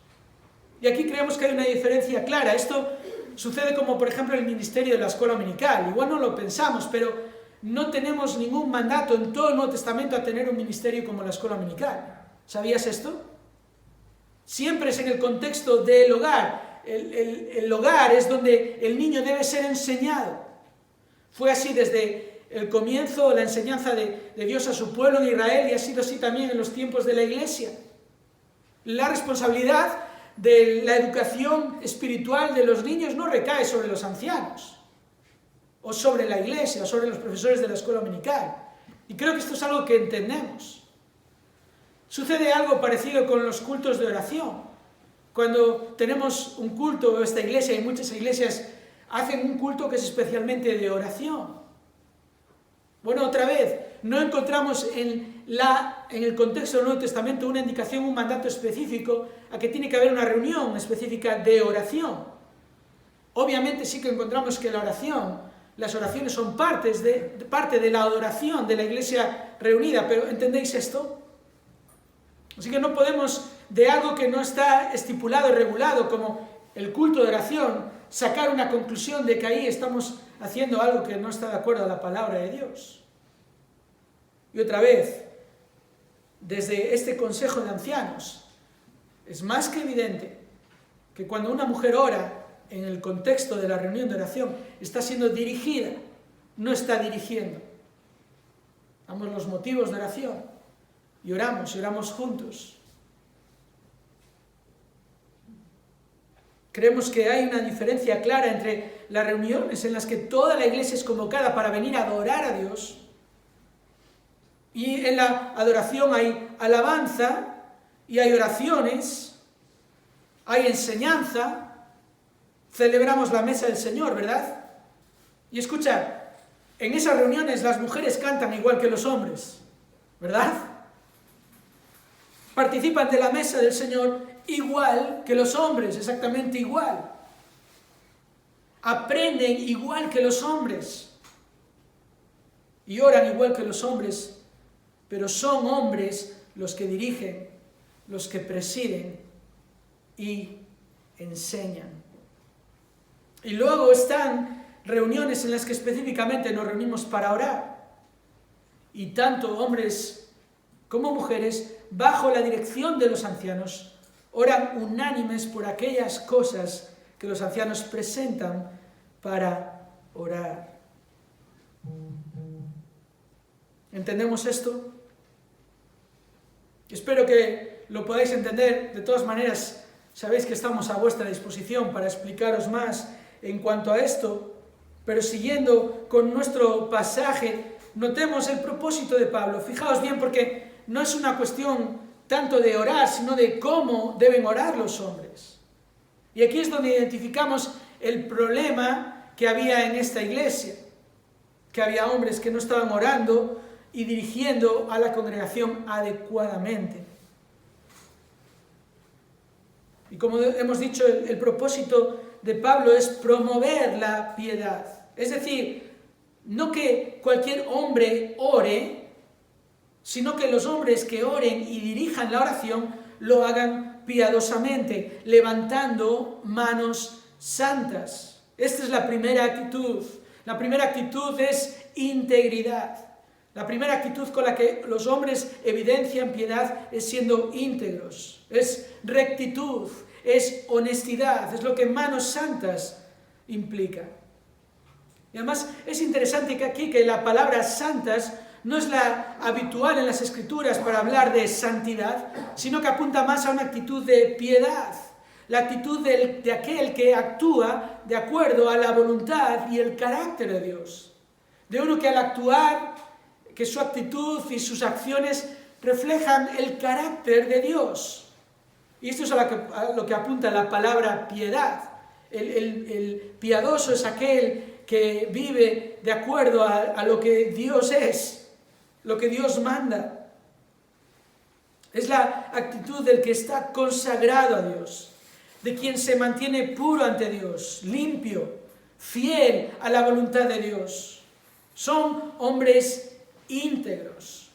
Y aquí creemos que hay una diferencia clara. Esto sucede como, por ejemplo, el ministerio de la escuela dominical. Igual no lo pensamos, pero no tenemos ningún mandato en todo el Nuevo Testamento a tener un ministerio como la escuela dominical. ¿Sabías esto? Siempre es en el contexto del hogar. El hogar es donde el niño debe ser enseñado. Fue así desde el comienzo, la enseñanza de Dios a su pueblo en Israel, y ha sido así también en los tiempos de la Iglesia. La responsabilidad de la educación espiritual de los niños no recae sobre los ancianos, o sobre la Iglesia, o sobre los profesores de la escuela dominical. Y creo que esto es algo que entendemos. Sucede algo parecido con los cultos de oración. Cuando tenemos un culto, esta iglesia y muchas iglesias hacen un culto que es especialmente de oración. Bueno, otra vez, no encontramos en el contexto del Nuevo Testamento una indicación, un mandato específico a que tiene que haber una reunión específica de oración. Obviamente sí que encontramos que las oraciones son parte de la adoración de la iglesia reunida, pero ¿entendéis esto? Así que no podemos, de algo que no está estipulado y regulado como el culto de oración, sacar una conclusión de que ahí estamos haciendo algo que no está de acuerdo a la palabra de Dios. Y otra vez, desde este consejo de ancianos, es más que evidente que cuando una mujer ora en el contexto de la reunión de oración, está siendo dirigida, no está dirigiendo. Damos los motivos de oración. Y oramos juntos. Creemos que hay una diferencia clara entre las reuniones en las que toda la iglesia es convocada para venir a adorar a Dios, y en la adoración hay alabanza, y hay oraciones, hay enseñanza, celebramos la mesa del Señor, ¿verdad? Y escucha, en esas reuniones las mujeres cantan igual que los hombres, ¿verdad? Participan de la mesa del Señor igual que los hombres, exactamente igual. Aprenden igual que los hombres. Y oran igual que los hombres, pero son hombres los que dirigen, los que presiden y enseñan. Y luego están reuniones en las que específicamente nos reunimos para orar. Y tanto hombres como mujeres, bajo la dirección de los ancianos, oran unánimes por aquellas cosas que los ancianos presentan para orar. ¿Entendemos esto? Espero que lo podáis entender. De todas maneras, sabéis que estamos a vuestra disposición para explicaros más en cuanto a esto, pero siguiendo con nuestro pasaje, notemos el propósito de Pablo. Fijaos bien, porque no es una cuestión tanto de orar, sino de cómo deben orar los hombres. Y aquí es donde identificamos el problema que había en esta iglesia, que había hombres que no estaban orando y dirigiendo a la congregación adecuadamente. Y como hemos dicho, el propósito de Pablo es promover la piedad. Es decir, no que cualquier hombre ore, sino que los hombres que oren y dirijan la oración lo hagan piadosamente, levantando manos santas. Esta es la primera actitud. La primera actitud es integridad. La primera actitud con la que los hombres evidencian piedad es siendo íntegros, es rectitud, es honestidad, es lo que manos santas implica. Y además es interesante que aquí que la palabra santas no es la habitual en las Escrituras para hablar de santidad, sino que apunta más a una actitud de piedad, la actitud de aquel que actúa de acuerdo a la voluntad y el carácter de Dios. De uno que al actuar, que su actitud y sus acciones reflejan el carácter de Dios. Y esto es a lo que apunta la palabra piedad. El piadoso es aquel que vive de acuerdo a lo que Dios es, lo que Dios manda. Es la actitud del que está consagrado a Dios, de quien se mantiene puro ante Dios, limpio, fiel a la voluntad de Dios. Son hombres íntegros,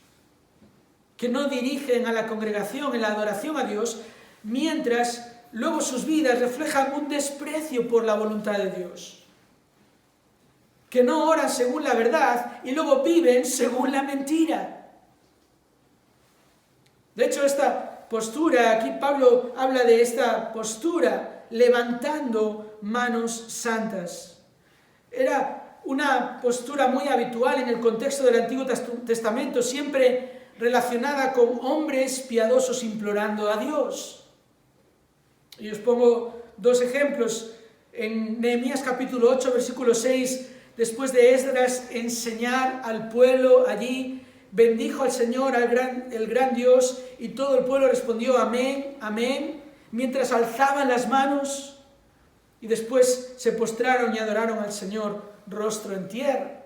que no dirigen a la congregación en la adoración a Dios, mientras luego sus vidas reflejan un desprecio por la voluntad de Dios. Que no oran según la verdad y luego viven según la mentira. De hecho, esta postura, aquí Pablo habla de esta postura, levantando manos santas. Era una postura muy habitual en el contexto del Antiguo Testamento, siempre relacionada con hombres piadosos implorando a Dios. Y os pongo dos ejemplos. En Nehemías capítulo 8, versículo 6, después de Esdras enseñar al pueblo allí, bendijo al Señor, el gran Dios, y todo el pueblo respondió amén, amén, mientras alzaban las manos, y después se postraron y adoraron al Señor rostro en tierra.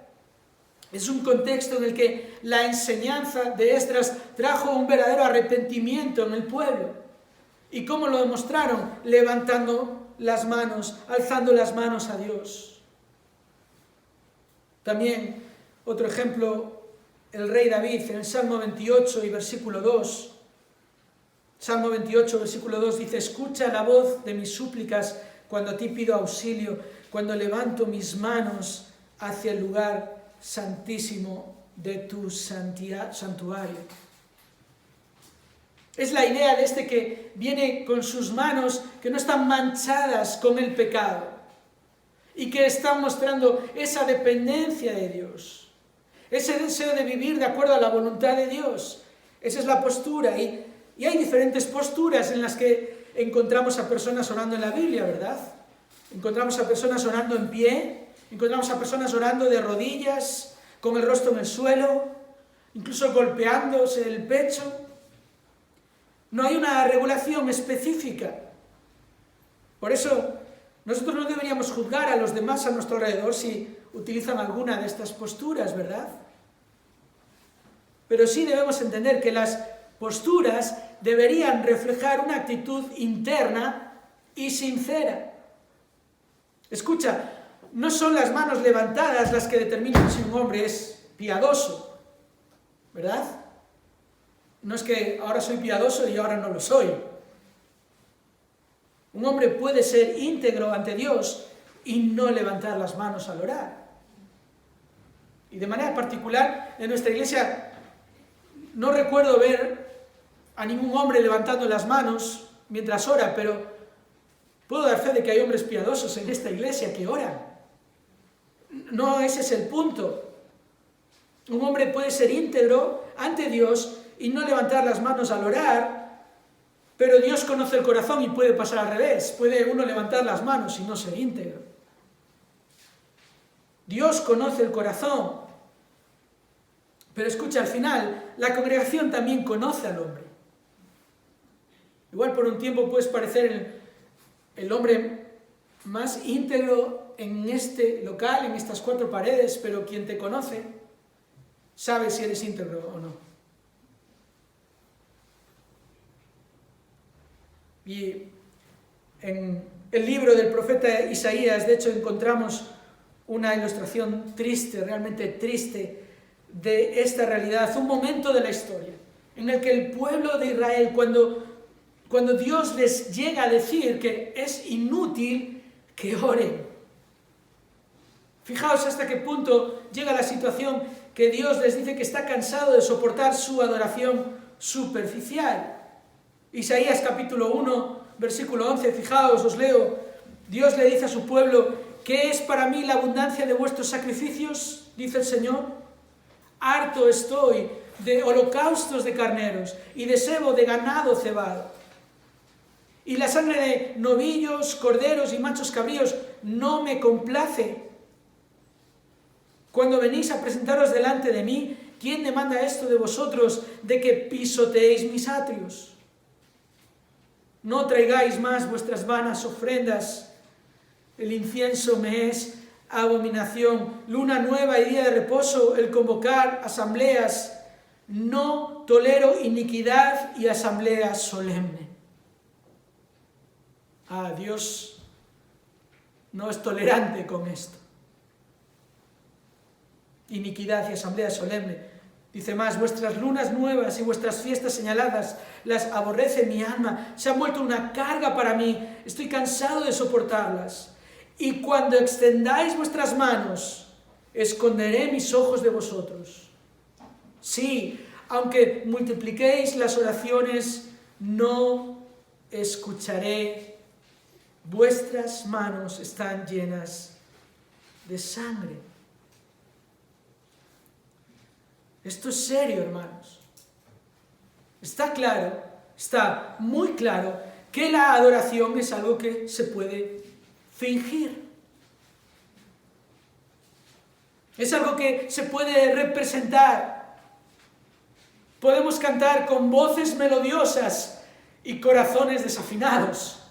Es un contexto en el que la enseñanza de Esdras trajo un verdadero arrepentimiento en el pueblo. ¿Y cómo lo demostraron? Levantando las manos, alzando las manos a Dios. También, otro ejemplo, el rey David en el Salmo 28 y versículo 2. Salmo 28, versículo 2 dice: escucha la voz de mis súplicas cuando a ti pido auxilio, cuando levanto mis manos hacia el lugar santísimo de tu santuario. Es la idea de este que viene con sus manos que no están manchadas con el pecado y que está mostrando esa dependencia de Dios, ese deseo de vivir de acuerdo a la voluntad de Dios. Esa es la postura, y hay diferentes posturas en las que encontramos a personas orando en la Biblia, ¿verdad? Encontramos a personas orando en pie, encontramos a personas orando de rodillas, con el rostro en el suelo, incluso golpeándose el pecho. No hay una regulación específica. Por eso, nosotros no deberíamos juzgar a los demás a nuestro alrededor si utilizan alguna de estas posturas, ¿verdad? Pero sí debemos entender que las posturas deberían reflejar una actitud interna y sincera. Escucha, no son las manos levantadas las que determinan si un hombre es piadoso, ¿verdad? No es que ahora soy piadoso y ahora no lo soy. Un hombre puede ser íntegro ante Dios y no levantar las manos al orar. Y de manera particular, en nuestra iglesia no recuerdo ver a ningún hombre levantando las manos mientras ora, pero puedo dar fe de que hay hombres piadosos en esta iglesia que oran. No, ese es el punto. Un hombre puede ser íntegro ante Dios y no levantar las manos al orar, pero Dios conoce el corazón y puede pasar al revés. Puede uno levantar las manos y no ser íntegro. Dios conoce el corazón. Pero escucha, al final, la congregación también conoce al hombre. Igual por un tiempo puedes parecer el hombre más íntegro en este local, en estas cuatro paredes, pero quien te conoce sabe si eres íntegro o no. Y en el libro del profeta Isaías, de hecho, encontramos una ilustración triste, realmente triste, de esta realidad, un momento de la historia, en el que el pueblo de Israel, cuando Dios les llega a decir que es inútil que oren. Fijaos hasta qué punto llega la situación que Dios les dice que está cansado de soportar su adoración superficial. Isaías capítulo 1, versículo 11, fijaos, os leo. Dios le dice a su pueblo: ¿qué es para mí la abundancia de vuestros sacrificios? Dice el Señor. Harto estoy de holocaustos de carneros y de sebo de ganado cebado. Y la sangre de novillos, corderos y machos cabríos no me complace. Cuando venís a presentaros delante de mí, ¿quién demanda esto de vosotros, de que pisoteéis mis atrios? No traigáis más vuestras vanas ofrendas. El incienso me es abominación. Luna nueva y día de reposo, el convocar asambleas. No tolero iniquidad y asamblea solemne. Dios no es tolerante con esto. Iniquidad y asamblea solemne. Dice más: vuestras lunas nuevas y vuestras fiestas señaladas las aborrece mi alma, se han vuelto una carga para mí, estoy cansado de soportarlas. Y cuando extendáis vuestras manos, esconderé mis ojos de vosotros. Sí, aunque multipliquéis las oraciones no escucharé, vuestras manos están llenas de sangre. Esto es serio, hermanos. Está claro, está muy claro que la adoración es algo que se puede fingir. Es algo que se puede representar. Podemos cantar con voces melodiosas y corazones desafinados.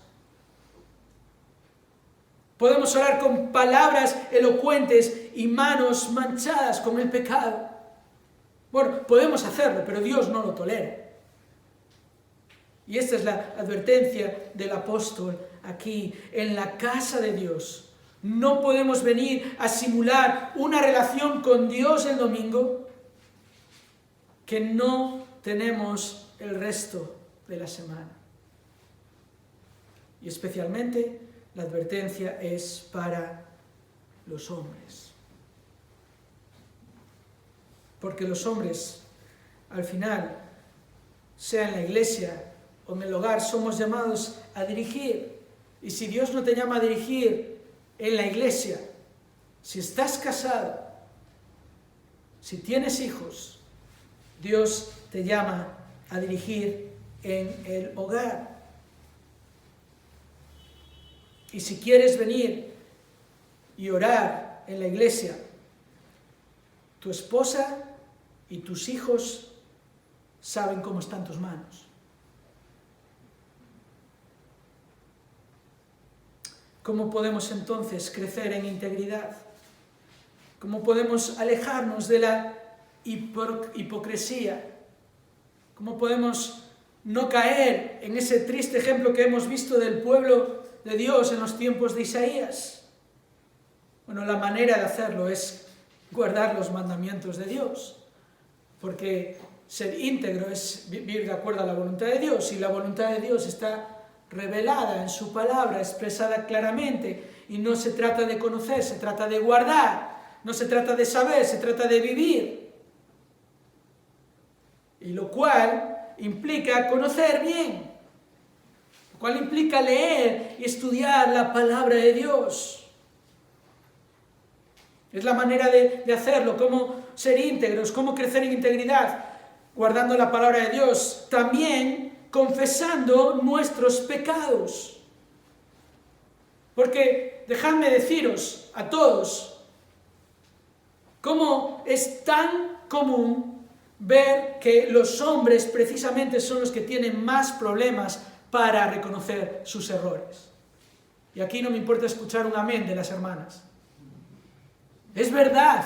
Podemos orar con palabras elocuentes y manos manchadas con el pecado. Bueno, podemos hacerlo, pero Dios no lo tolera. Y esta es la advertencia del apóstol aquí, en la casa de Dios. No podemos venir a simular una relación con Dios el domingo que no tenemos el resto de la semana. Y especialmente la advertencia es para los hombres. Porque los hombres, al final, sea en la iglesia o en el hogar, somos llamados a dirigir. Y si Dios no te llama a dirigir en la iglesia, si estás casado, si tienes hijos, Dios te llama a dirigir en el hogar. Y si quieres venir y orar en la iglesia, tu esposa y tus hijos saben cómo están tus manos. ¿Cómo podemos entonces crecer en integridad? ¿Cómo podemos alejarnos de la hipocresía? ¿Cómo podemos no caer en ese triste ejemplo que hemos visto del pueblo de Dios en los tiempos de Isaías? Bueno, la manera de hacerlo es guardar los mandamientos de Dios, porque ser íntegro es vivir de acuerdo a la voluntad de Dios, y la voluntad de Dios está revelada en su palabra, expresada claramente, y no se trata de conocer, se trata de guardar, no se trata de saber, se trata de vivir, y lo cual implica conocer bien, lo cual implica leer y estudiar la palabra de Dios. Es la manera de hacerlo, cómo ser íntegros, cómo crecer en integridad, guardando la palabra de Dios, también confesando nuestros pecados. Porque dejadme deciros a todos cómo es tan común ver que los hombres precisamente son los que tienen más problemas para reconocer sus errores. Y aquí no me importa escuchar un amén de las hermanas. Es verdad.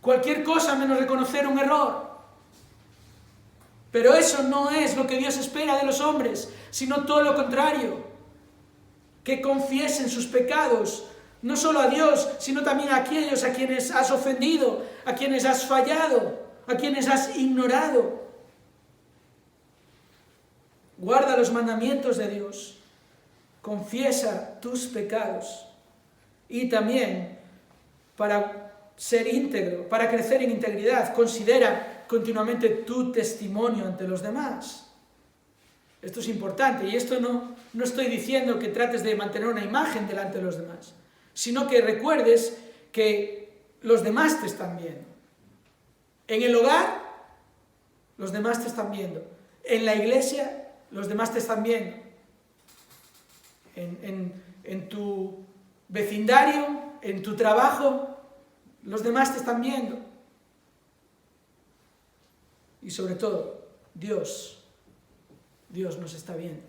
Cualquier cosa menos reconocer un error. Pero eso no es lo que Dios espera de los hombres, sino todo lo contrario. Que confiesen sus pecados, no solo a Dios, sino también a aquellos a quienes has ofendido, a quienes has fallado, a quienes has ignorado. Guarda los mandamientos de Dios, confiesa tus pecados, y también para ser íntegro, para crecer en integridad, considera continuamente tu testimonio ante los demás. Esto es importante, y esto no estoy diciendo que trates de mantener una imagen delante de los demás, sino que recuerdes que los demás te están viendo. En el hogar, los demás te están viendo. En la iglesia, los demás te están viendo. En tu vecindario, en tu trabajo, los demás te están viendo. Y sobre todo, Dios nos está viendo.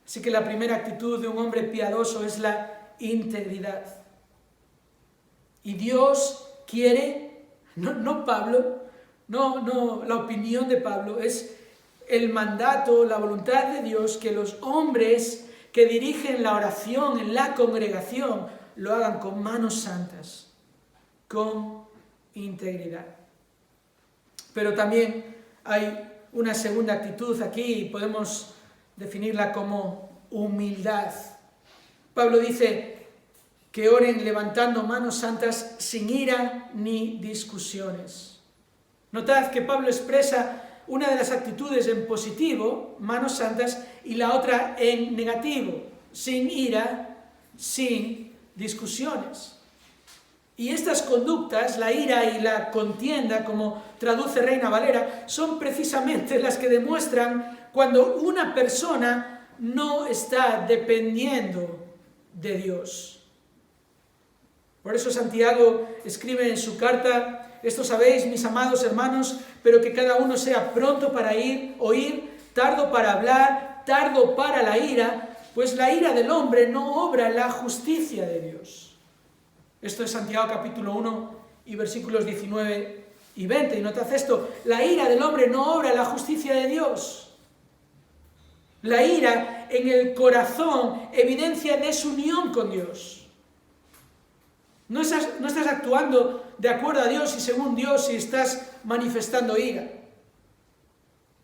Así que la primera actitud de un hombre piadoso es la integridad. Y Dios quiere, no Pablo, no la opinión de Pablo, es el mandato, la voluntad de Dios, que los hombres que dirigen la oración en la congregación lo hagan con manos santas, con integridad. Pero también hay una segunda actitud aquí, y podemos definirla como humildad. Pablo dice que oren levantando manos santas sin ira ni discusiones. Notad que Pablo expresa una de las actitudes en positivo, manos santas, y la otra en negativo, sin ira, sin discusiones. Y estas conductas, la ira y la contienda, como traduce Reina Valera, son precisamente las que demuestran cuando una persona no está dependiendo de Dios. Por eso Santiago escribe en su carta: esto sabéis, mis amados hermanos, pero que cada uno sea pronto para oír, tardo para hablar, tardo para la ira, pues la ira del hombre no obra la justicia de Dios. Esto es Santiago capítulo 1 y versículos 19 y 20. Y notad esto: la ira del hombre no obra la justicia de Dios. La ira en el corazón evidencia desunión con Dios. No estás actuando de acuerdo a Dios y según Dios si estás manifestando ira.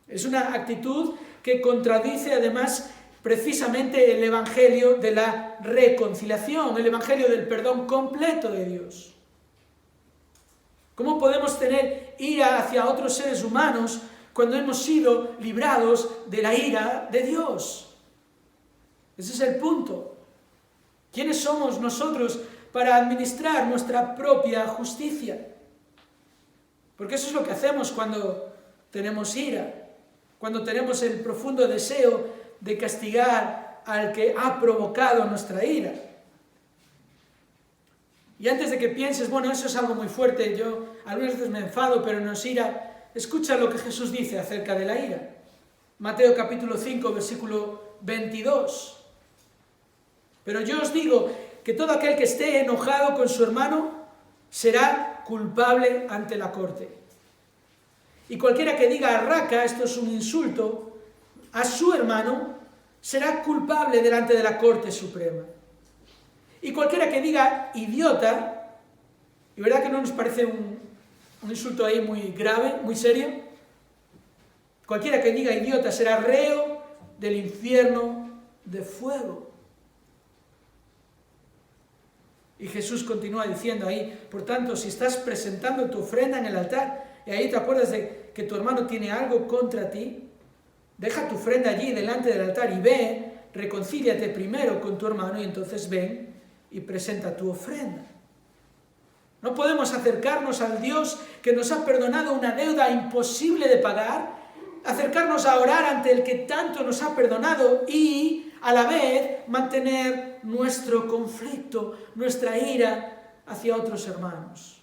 Es una actitud que contradice además precisamente el evangelio de la reconciliación, el evangelio del perdón completo de Dios. ¿Cómo podemos tener ira hacia otros seres humanos cuando hemos sido librados de la ira de Dios? Ese es el punto. ¿Quiénes somos nosotros para administrar nuestra propia justicia? Porque eso es lo que hacemos cuando tenemos ira, cuando tenemos el profundo deseo de castigar al que ha provocado nuestra ira. Y antes de que pienses, bueno, eso es algo muy fuerte, yo algunas veces me enfado, pero no es ira, escucha lo que Jesús dice acerca de la ira. Mateo capítulo 5, versículo 22. Pero yo os digo que todo aquel que esté enojado con su hermano será culpable ante la corte. Y cualquiera que diga raca, esto es un insulto, a su hermano, será culpable delante de la Corte Suprema. Y cualquiera que diga idiota, y verdad que no nos parece un insulto ahí muy grave, muy serio, cualquiera que diga idiota será reo del infierno de fuego. Y Jesús continúa diciendo ahí: por tanto, si estás presentando tu ofrenda en el altar y ahí te acuerdas de que tu hermano tiene algo contra ti, deja tu ofrenda allí delante del altar y ve, reconcíliate primero con tu hermano y entonces ven y presenta tu ofrenda. No podemos acercarnos al Dios que nos ha perdonado una deuda imposible de pagar, acercarnos a orar ante el que tanto nos ha perdonado y a la vez mantener nuestro conflicto, nuestra ira hacia otros hermanos.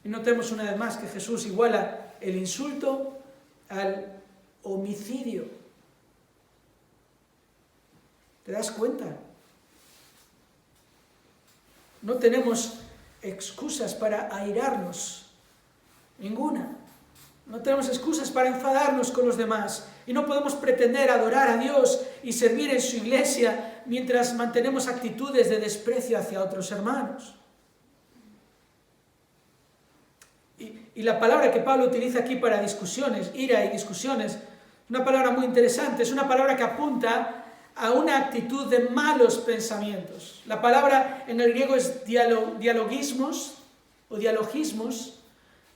Y notemos una vez más que Jesús iguala el insulto al homicidio. ¿Te das cuenta? No tenemos excusas para airarnos, ninguna. No tenemos excusas para enfadarnos con los demás y no podemos pretender adorar a Dios y servir en su iglesia mientras mantenemos actitudes de desprecio hacia otros hermanos. Y la palabra que Pablo utiliza aquí para discusiones, ira y discusiones, es una palabra muy interesante, es una palabra que apunta a una actitud de malos pensamientos. La palabra en el griego es dialogismos o dialogismos,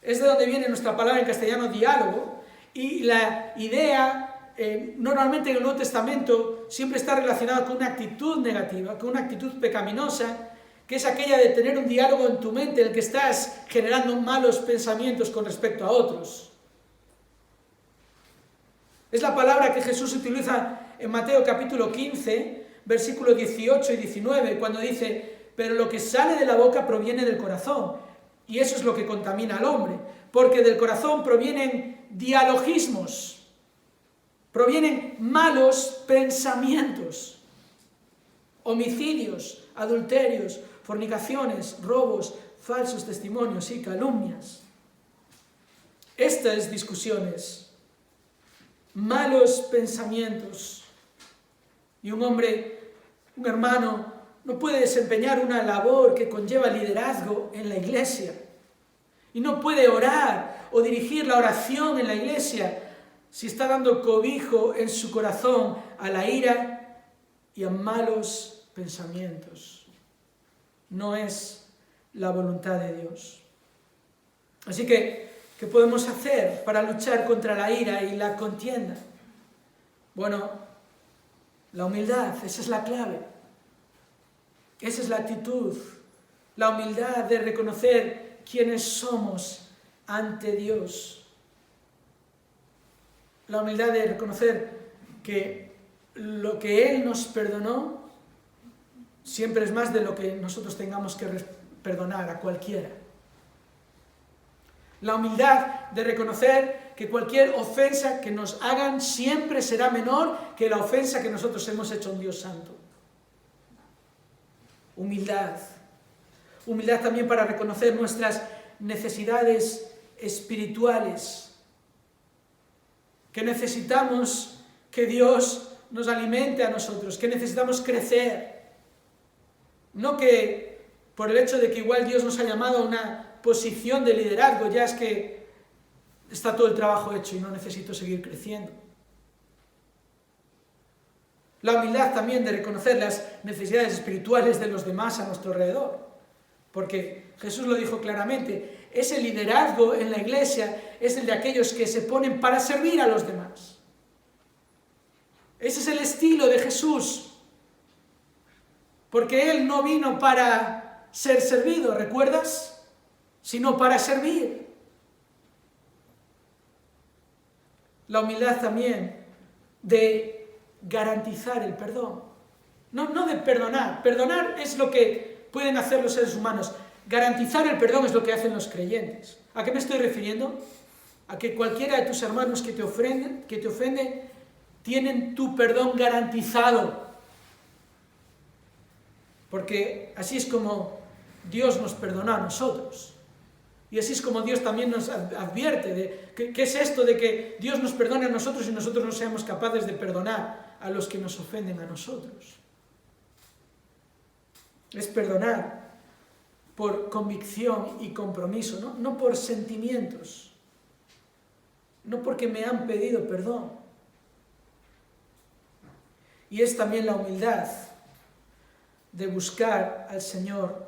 es de donde viene nuestra palabra en castellano diálogo, y la idea normalmente en el Nuevo Testamento siempre está relacionada con una actitud negativa, con una actitud pecaminosa, que es aquella de tener un diálogo en tu mente en el que estás generando malos pensamientos con respecto a otros. Es la palabra que Jesús utiliza en Mateo capítulo 15, versículos 18 y 19, cuando dice: pero lo que sale de la boca proviene del corazón, y eso es lo que contamina al hombre, porque del corazón provienen dialogismos, provienen malos pensamientos, homicidios, adulterios, fornicaciones, robos, falsos testimonios y calumnias. Estas discusiones, malos pensamientos, y un hermano, no puede desempeñar una labor que conlleva liderazgo en la iglesia, y no puede orar o dirigir la oración en la iglesia si está dando cobijo en su corazón a la ira y a malos pensamientos. No es la voluntad de Dios. Así que ¿Qué podemos hacer para luchar contra la ira y la contienda? Bueno, la humildad, esa es la clave. Esa es la actitud, la humildad de reconocer quiénes somos ante Dios. La humildad de reconocer que lo que Él nos perdonó siempre es más de lo que nosotros tengamos que perdonar a cualquiera. La humildad de reconocer que cualquier ofensa que nos hagan siempre será menor que la ofensa que nosotros hemos hecho a un Dios santo. Humildad. Humildad también para reconocer nuestras necesidades espirituales. Que necesitamos que Dios nos alimente a nosotros, que necesitamos crecer. No que por el hecho de que igual Dios nos ha llamado a una posición de liderazgo, ya es que está todo el trabajo hecho y no necesito seguir creciendo. La humildad también de reconocer las necesidades espirituales de los demás a nuestro alrededor. Porque Jesús lo dijo claramente, ese liderazgo en la iglesia es el de aquellos que se ponen para servir a los demás. Ese es el estilo de Jesús. Porque Él no vino para ser servido, ¿recuerdas? Sino para servir. La humildad también de garantizar el perdón. No de perdonar. Perdonar es lo que pueden hacer los seres humanos. Garantizar el perdón es lo que hacen los creyentes. ¿A qué me estoy refiriendo? A que cualquiera de tus hermanos que te ofende, tienen tu perdón garantizado. Porque así es como Dios nos perdona a nosotros. Y así es como Dios también nos advierte de ¿qué es esto de que Dios nos perdone a nosotros y nosotros no seamos capaces de perdonar a los que nos ofenden a nosotros? Es perdonar por convicción y compromiso, no por sentimientos, no porque me han pedido perdón. Y es también la humildad de buscar al Señor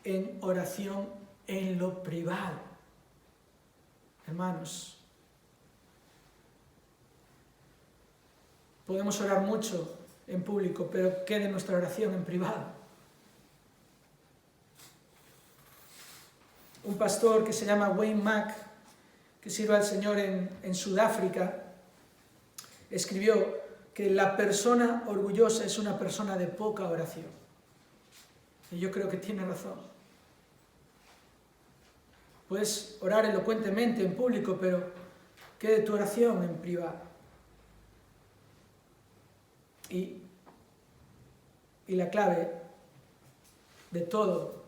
en oración en lo privado. Hermanos, podemos orar mucho en público, pero ¿qué de nuestra oración en privado? Un pastor que se llama Wayne Mack, que sirve al Señor en Sudáfrica, escribió que la persona orgullosa es una persona de poca oración. Y yo creo que tiene razón. Puedes orar elocuentemente en público, pero ¿qué de tu oración en privado? Y la clave de todo,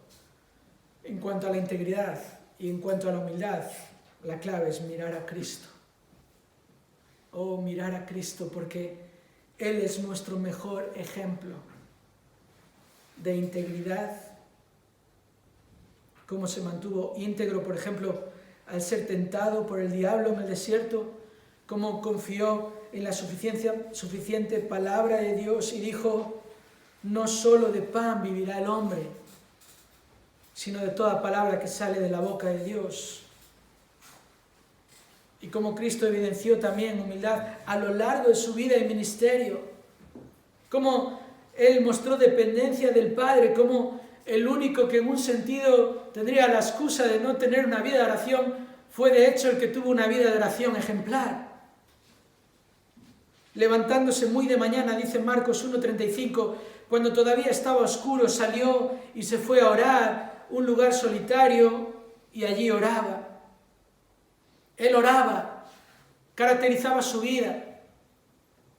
en cuanto a la integridad y en cuanto a la humildad, la clave es mirar a Cristo. Oh, mirar a Cristo, porque Él es nuestro mejor ejemplo de integridad. Cómo se mantuvo íntegro, por ejemplo, al ser tentado por el diablo en el desierto, cómo confió en la suficiente palabra de Dios y dijo, no solo de pan vivirá el hombre, sino de toda palabra que sale de la boca de Dios. Y cómo Cristo evidenció también humildad a lo largo de su vida y ministerio. Cómo Él mostró dependencia del Padre, cómo el único que en un sentido tendría la excusa de no tener una vida de oración fue de hecho el que tuvo una vida de oración ejemplar. Levantándose muy de mañana, dice Marcos 1:35, cuando todavía estaba oscuro, salió y se fue a orar, un lugar solitario, y allí oraba. Él oraba, caracterizaba su vida.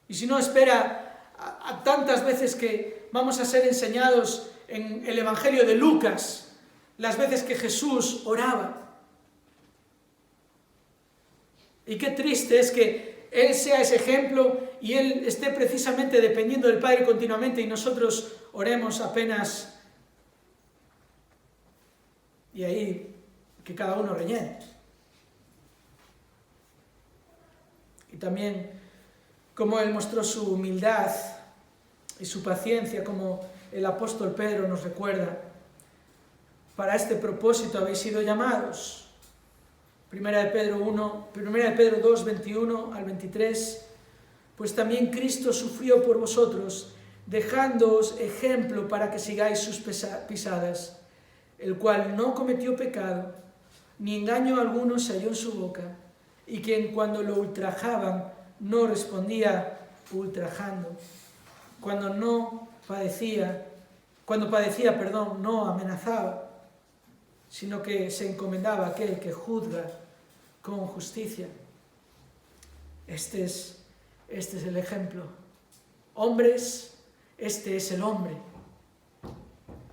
Y si no, espera a tantas veces que vamos a ser enseñados en el Evangelio de Lucas, las veces que Jesús oraba. Y qué triste es que Él sea ese ejemplo y Él esté precisamente dependiendo del Padre continuamente y nosotros oremos apenas y ahí que cada uno rellene. Y también cómo Él mostró su humildad y su paciencia, como el apóstol Pedro nos recuerda. Para este propósito habéis sido llamados, Primera de Pedro 2, 21 al 23, pues también Cristo sufrió por vosotros, dejándoos ejemplo para que sigáis sus pisadas, el cual no cometió pecado, ni engaño alguno se halló en su boca, y quien cuando lo ultrajaban no respondía ultrajando, cuando padecía, no amenazaba, sino que se encomendaba a aquel que juzga con justicia. Este es el ejemplo. Hombres, este es el hombre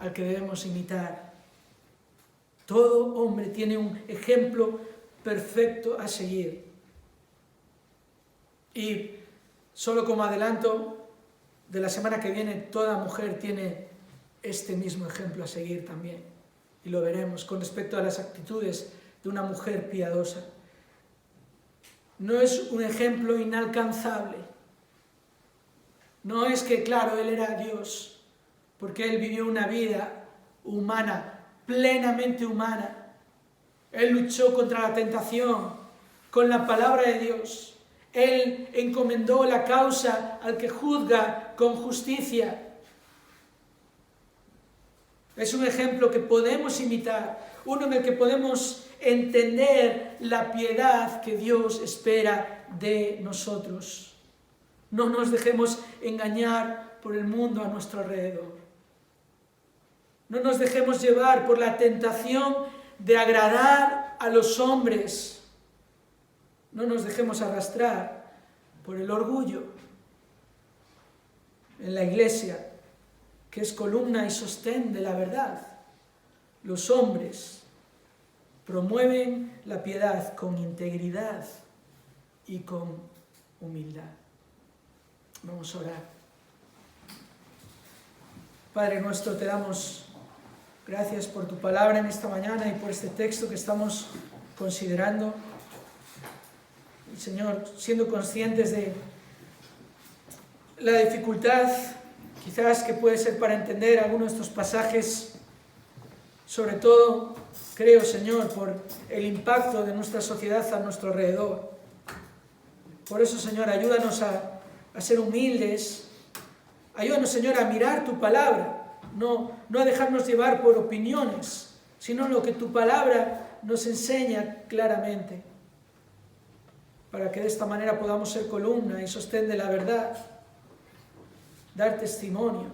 al que debemos imitar. Todo hombre tiene un ejemplo perfecto a seguir. Y solo como adelanto, de la semana que viene, toda mujer tiene este mismo ejemplo a seguir también. Y lo veremos con respecto a las actitudes de una mujer piadosa. No es un ejemplo inalcanzable. No es que, claro, él era Dios, porque él vivió una vida humana, plenamente humana. Él luchó contra la tentación con la palabra de Dios. Él encomendó la causa al que juzga con justicia. Es un ejemplo que podemos imitar, uno en el que podemos entender la piedad que Dios espera de nosotros. No nos dejemos engañar por el mundo a nuestro alrededor. No nos dejemos llevar por la tentación de agradar a los hombres. No nos dejemos arrastrar por el orgullo. En la iglesia, que es columna y sostén de la verdad, los hombres promueven la piedad con integridad y con humildad. Vamos a orar. Padre nuestro, te damos gracias por tu palabra en esta mañana y por este texto que estamos considerando. Y Señor, siendo conscientes de la dificultad quizás que puede ser para entender algunos de estos pasajes, sobre todo, creo, Señor, por el impacto de nuestra sociedad a nuestro alrededor. Por eso, Señor, ayúdanos a ser humildes. Ayúdanos, Señor, a mirar tu palabra, no a dejarnos llevar por opiniones, sino lo que tu palabra nos enseña claramente, para que de esta manera podamos ser columna y sostén de la verdad, dar testimonio,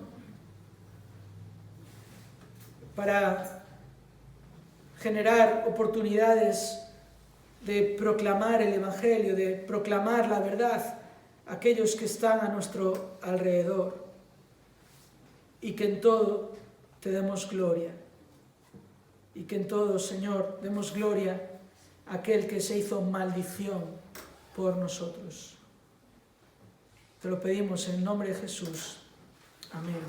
para generar oportunidades de proclamar el Evangelio, de proclamar la verdad a aquellos que están a nuestro alrededor, y que en todo te demos gloria, y que en todo, Señor, demos gloria a aquel que se hizo maldición por nosotros. Te lo pedimos en el nombre de Jesús. Amén.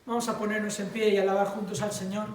Vamos a ponernos en pie y alabar juntos al Señor.